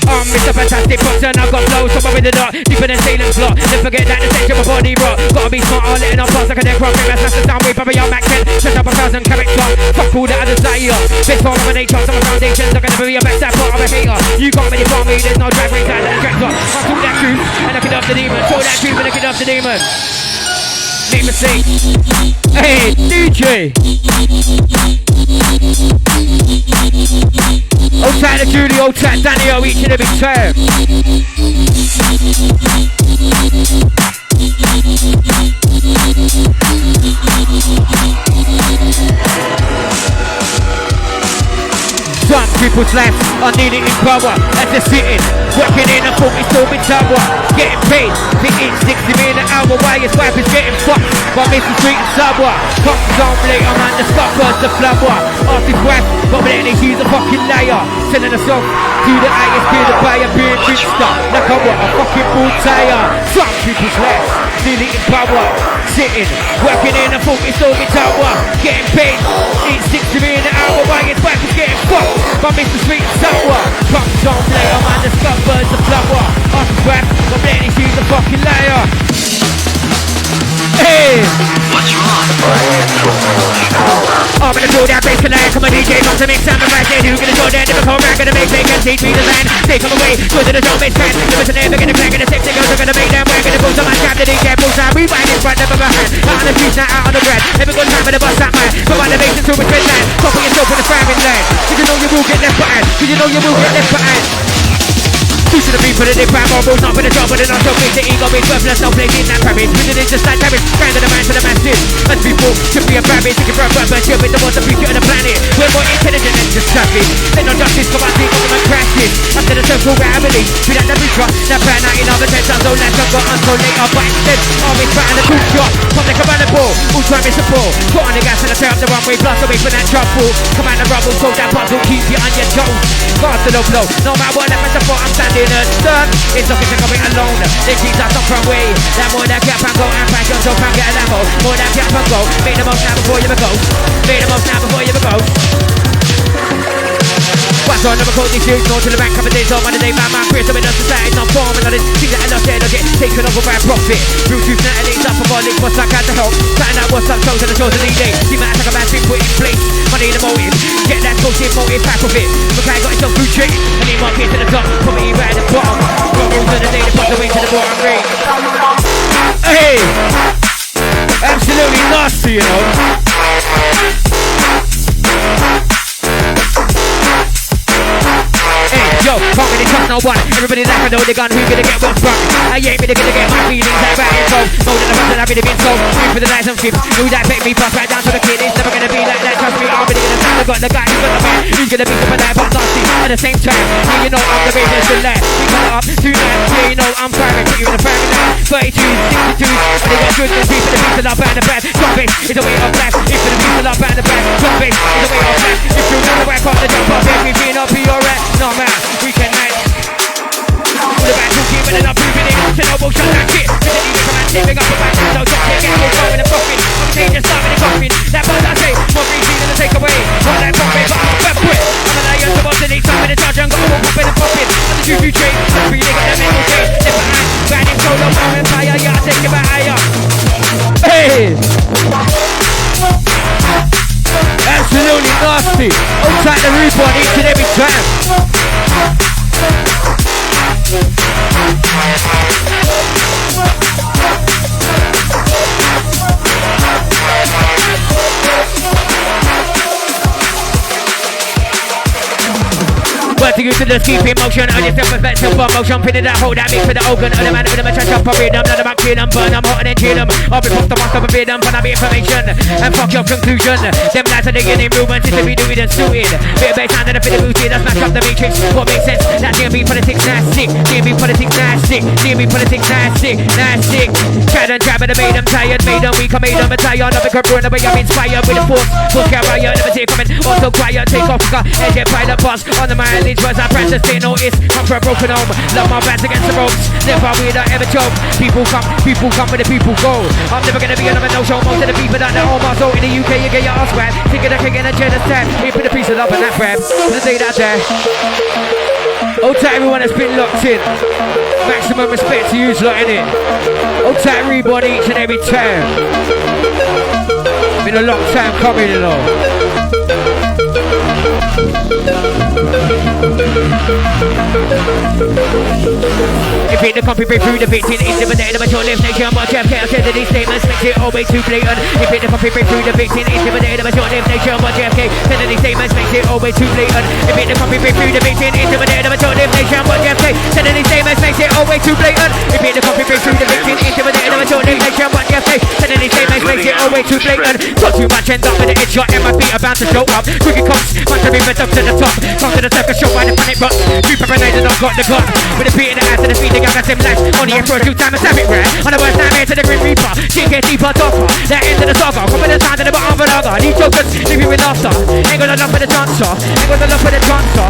Mr. Fantastic Boxer, and I've got flow, somewhere in the dark, deeper than sailing floor. Don't forget that the section of my body rock. Gotta be smart, all letting off parts like a dead crop. That's the sound wave, Papa Young Mac 10. Shut up 1,000 character. Fuck all the other desire. Best form of a nature, some foundations are gonna be a backside part of a hater. You can't really farm me, there's no driveway inside of the tractor. I talk that truth, and I can off the demon. Show that truth, and I can off the demon. Make me sing. Hey, DJ. Old tight to Julie, old tight Danny, oh, each and every time. Some people's lives are needed in power as they're sitting, working in a 40-story tower, getting paid, hitting 60 million an hour while his wife is getting fucked by Mr. Street and Subway. Cops on later, man, the scoffers, the flower. Ask his wife, but lately he's a fucking liar. Selling herself to the highest bidder by a being rich stuff. Like I want a fucking bull tire. Some people's lives needed in power, sitting, working in a 40-story tower, getting paid, hitting 60 million an hour while his wife is getting fucked by Mr. Street and Sour. Comes on later, man, the scumbirds, the flower. Off the back, but lately she's a fucking liar. Hey! What's wrong? I'm gonna throw that bass tonight. Come on, DJ, come to make sound of right there. Who's gonna go there? Never come back, gonna make bacon, teach me the land. Take them away, go to the show, make trans. Never to never gonna crack, gonna take the girls, are gonna make them work. Gonna go to my trap, the DJ, full time. We find in front, never behind. Out on the streets, not out on the bread. Never good time with the bus, that man. Go on the bass into a trend line. Couple yourself in the firing line. Cause you know you will get left behind. Cause you know you will get left behind. Who should have been put in the prime or not for the job, but they're not so big. The ego is worthless, no place in that Paris. Put it in just like Paris, kind of the man to the masses. As people should be a Paris, thinking for a bird, but you're the most appreciate of the planet. We're more intelligent than just traffic. There's no justice, come on, see government crashes. After the circle gravity, we like the trust. That plan out in other tents, I'm so less, I've got until later. But instead, always fighting the two shot. Come like a running ball, all try me support. Put on the gas and I tear up the runway, blast away from that trouble. Come out the rubble, so that puzzle keep you on your toes. Faster no blow, no matter what happens, I thought I'm standing stuck. It's nothing to coming alone. They keep that from way. That more that cap and go and find yourself and get a lambo. More that cap and go. Make the most now before you go. Make the most now before you go. What's on never call these shoes, go to the bank, couple days on one day, man, career, so it doesn't say it's not forming on this. See that I lost it, I'll get taken over by a profit. Real truth, now it ain't up for body, what's like out to help. Find out what's up, shows and the shows of the day. See my attack, a man's been put in place. Money in the motive, get that bullshit motive, pack of it. Look, I got himself blue trick, and he mark it to the top, put me right at the bottom. Got rules of the day, they put the way to the bottom ring. Hey! Absolutely nasty, you know. Yo, can't really trust no one. Everybody like I know the gun, who gonna get what's wrong? I ain't really gonna get my feelings like right in so. More than the rest that I've really been sold. Free for the lies and skips. Who that make me bust right down to the kid? It's never gonna be like that, trust me. I'm really gonna stand. I got the guy who's gonna man. Who's gonna be super live but nasty at the same time. Yeah, you know I'm the razor's the light. We cut it up tonight. Yeah, you know I'm firing. Put you in the firing line. 32, 62. And they got good and deep for the beast and up and the bad. Drop bass is a way of life. If for the beast and up and the bad. Drop bass is a way of life. If you know the right part, the jump up, baby, being up, be alright. No man, we can night. The back talking, but then I'm proving it. To no bullshit that shit. With the leader from my saving up a back. No drop it, get more going and profit. I'm changing, starting and coughing. That buzz I say, more free than the takeaway. Want that profit, but I'm a fat quit. I'm a liar, so what's the next time with the charge and got all popping and popping. I'm the juju trade, I'm free, they got that mental trade. Left behind, grinding solo, I'm on fire, yeah, I take it back higher. Hey! Absolutely nasty. Outside the Reborn each and every time. But to you This is the keep in motion. I just self-respect, self-promotion. Pinning that hold that mix with the organ. All the man with them, I try to parade them. None of them kill them, burn them, hot and then chill them. I'll be popped the monster, forbid them, find out the information. And fuck your conclusion. Them lads are digging in movements, it's to be doing and suited. Bit of bass hand and a bit of booty, that's smash up the matrix. What makes sense? That DMB politics, nasty. DMB politics, nasty. DMB politics, nasty. Nasty. Tried and tried, but I made them tired. Made them weak, I made them a tired. Nothing could ruin the way I'm inspired with the force. Force carrier, never take coming. Also quiet, take off, got edge and pilot pass. On the mileage, was I practice, stay notice. Come from a broken home. Love my bands against the ropes. Never will I ever choke. People come where the people go. I'm never gonna be another no-show. Most of the people that know my soul in the UK, you get your ass grabbed. Thinking I can get a genocide. Here put a piece of love in that grab. The day that there. Hold tight everyone that's been locked in. Maximum respect to you lot in it. Hold tight Reborn each and every time. Been a long time coming, you know. Defeat the country, break through the victim, intimidate the mature live nation. Watch out, I said that these statements makes it all way too blatant. Defeat the country, break through the victim, intimidate the mature live nation. Watch out, said that these statements makes it all way too blatant. Defeat the country, break through the victim, intimidate the mature live nation. Watch out, said that these statements makes it all way too blatant. Defeat the country, break through the victim, intimidate the mature live nation. Watch out, said that these statements makes it all way too blatant. Talk too much, end up with a headshot, and my feet are bound to show up. Cricket comes, man to be bent up to the top. Come to the circus show by the panic box. Three paranoid and I've got the gun. With a beat in the ass and the feet, they got them life. Only here for a 2 times a savage rare. On the worst time here to the Grim Reaper. Shit get deeper, darker. That end of the saga. Come with the sound to the bottom of the lager. These jokers leave you with laughter. Ain't got enough for the dancer. Ain't got enough for the dancer.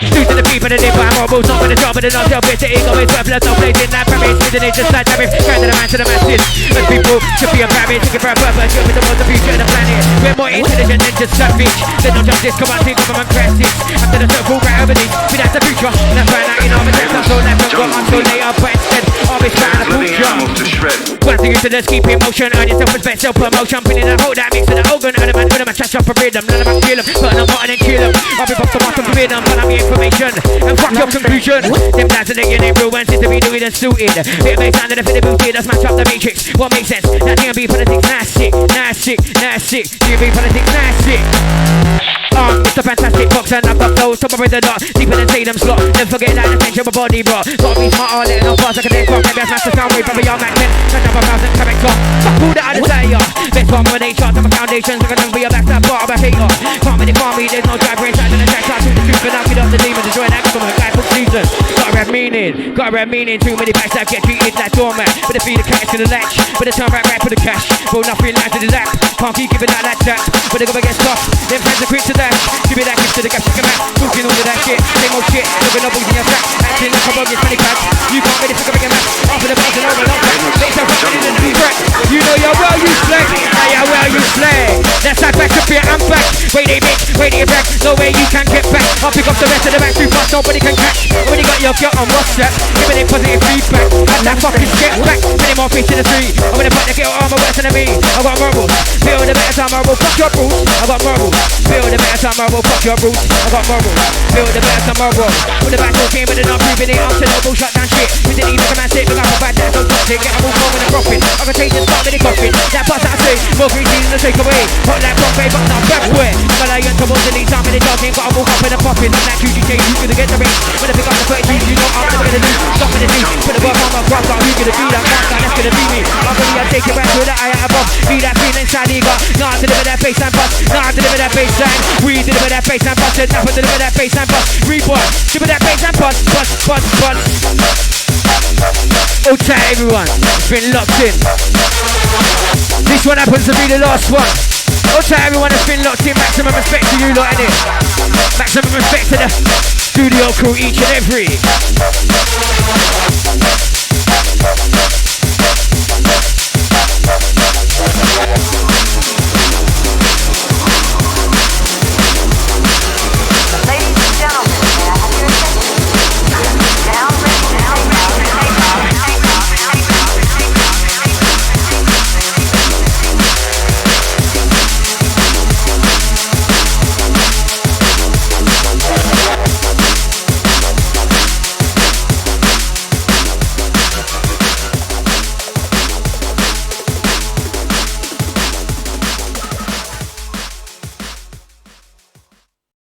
Due to the people that live by mobiles, not with the job, but the non-selfish. The ego is worthless, no place in that premise. Within it just like tariff. Kind of the man to the masses. As people should be a parent, looking for a purpose. You're with the most of the future of the planet. We're more intelligent than just savage. There's no justice, come on, see government crisis. After the circle, right over these. We that's the future. That's right now, in our defense. I'm so left and got until they are but instead. Always trying to push you. One thing is to just keep in motion. Earn your self-respect, self-promotion. Pinning that hold that mix with the organ. Earn the man with them, I trash up a rhythm. None of them kill them, but I'm not and then kill them. I'll be boxed the bottom to them, but I'm the information. And fuck your conclusion. Them lads are digging in ruins, is to be doing and suited. Bit of bass sound and a bit of booty, that's match up the matrix. What makes sense? That DMB politics, nasty, nasty, nasty. DMB politics, nasty. It's a fantastic box and I've got those top of the dot. Deeper than Tatum slot. Never forget that attention my body brought. Gotta be smart all letting on fast like a day clock. Maybe I smash the sound wave, probably y'all Mac 10. Touch up a thousand character. Fuck all that I desire. Best one when they charts on my foundations. Like a tongue be a backstab bar of a hater. Can't me, there's no driver inside in the track. Start to the truth and I'll get up the demons. Enjoy that from a guy for seasons. Gotta have meaning. Too many backs that get treated like doormat. But if you the cash to the latch. But the turn right for the cash. Roll nothing like to the lap. Can't keep giving out that chat. But they're gonna get stuffed. Them friends are quick to dash. Give me that gift to the gap, chicken man. Talking all of that shit. Same old shit. Looking up in your sack. Acting like a bogus funny cat. You can't really pick up again, man. After the buzz and over and over. Make some fucking in the threat. You know you're well, you slag. Now you're well, you slag. That's like back to fear, I'm back. Wait they bitch, wait they back. No way you can get back. I'll pick up the rest of the back too fast. Nobody can catch. Already got your girl on WhatsApp. Giving it positive feedback. And that fucking shit back. Many more feet to the street. I'm gonna put the girl on my worse than me. I got marbles. Feel the better time marble. Fuck your rules. I got marbles. Feel the better time marble. Fuck your rules. I got marbles. Feel the better time marble. Put the back door came, but they're not proving it. I'm to no shut down shit. We didn't even come and sit. Look out for bad that's so toxic. Get a move on when I'm dropping. I can take this start with the coffin. That bus that I say. More green tea than the takeaway. Hot like coffee, but not backward. I'm a lion towards the lead time in the dark. Ain't got a walk up in the popping. I'm that QGJ. Who's gonna get the ring? When I pick up the 13, you know I'm never gonna lose. Stop in the knee. Put the work on my cross. Who's gonna be that monster? That's gonna be me. I'm gonna take it back to the eye above. Be that feeling inside you got. Nah, deliver that bass and bust. Nah, deliver that bass line. We deliver that bass and bust. Napz deliver that bass and bust. Reborn. Deliver that bass and bust. Bust. All tight everyone. It's been locked in. This one happens to be the last one. All tight everyone has been locked in. Maximum respect to you lot, innit? Maximum respect to the studio crew each and every.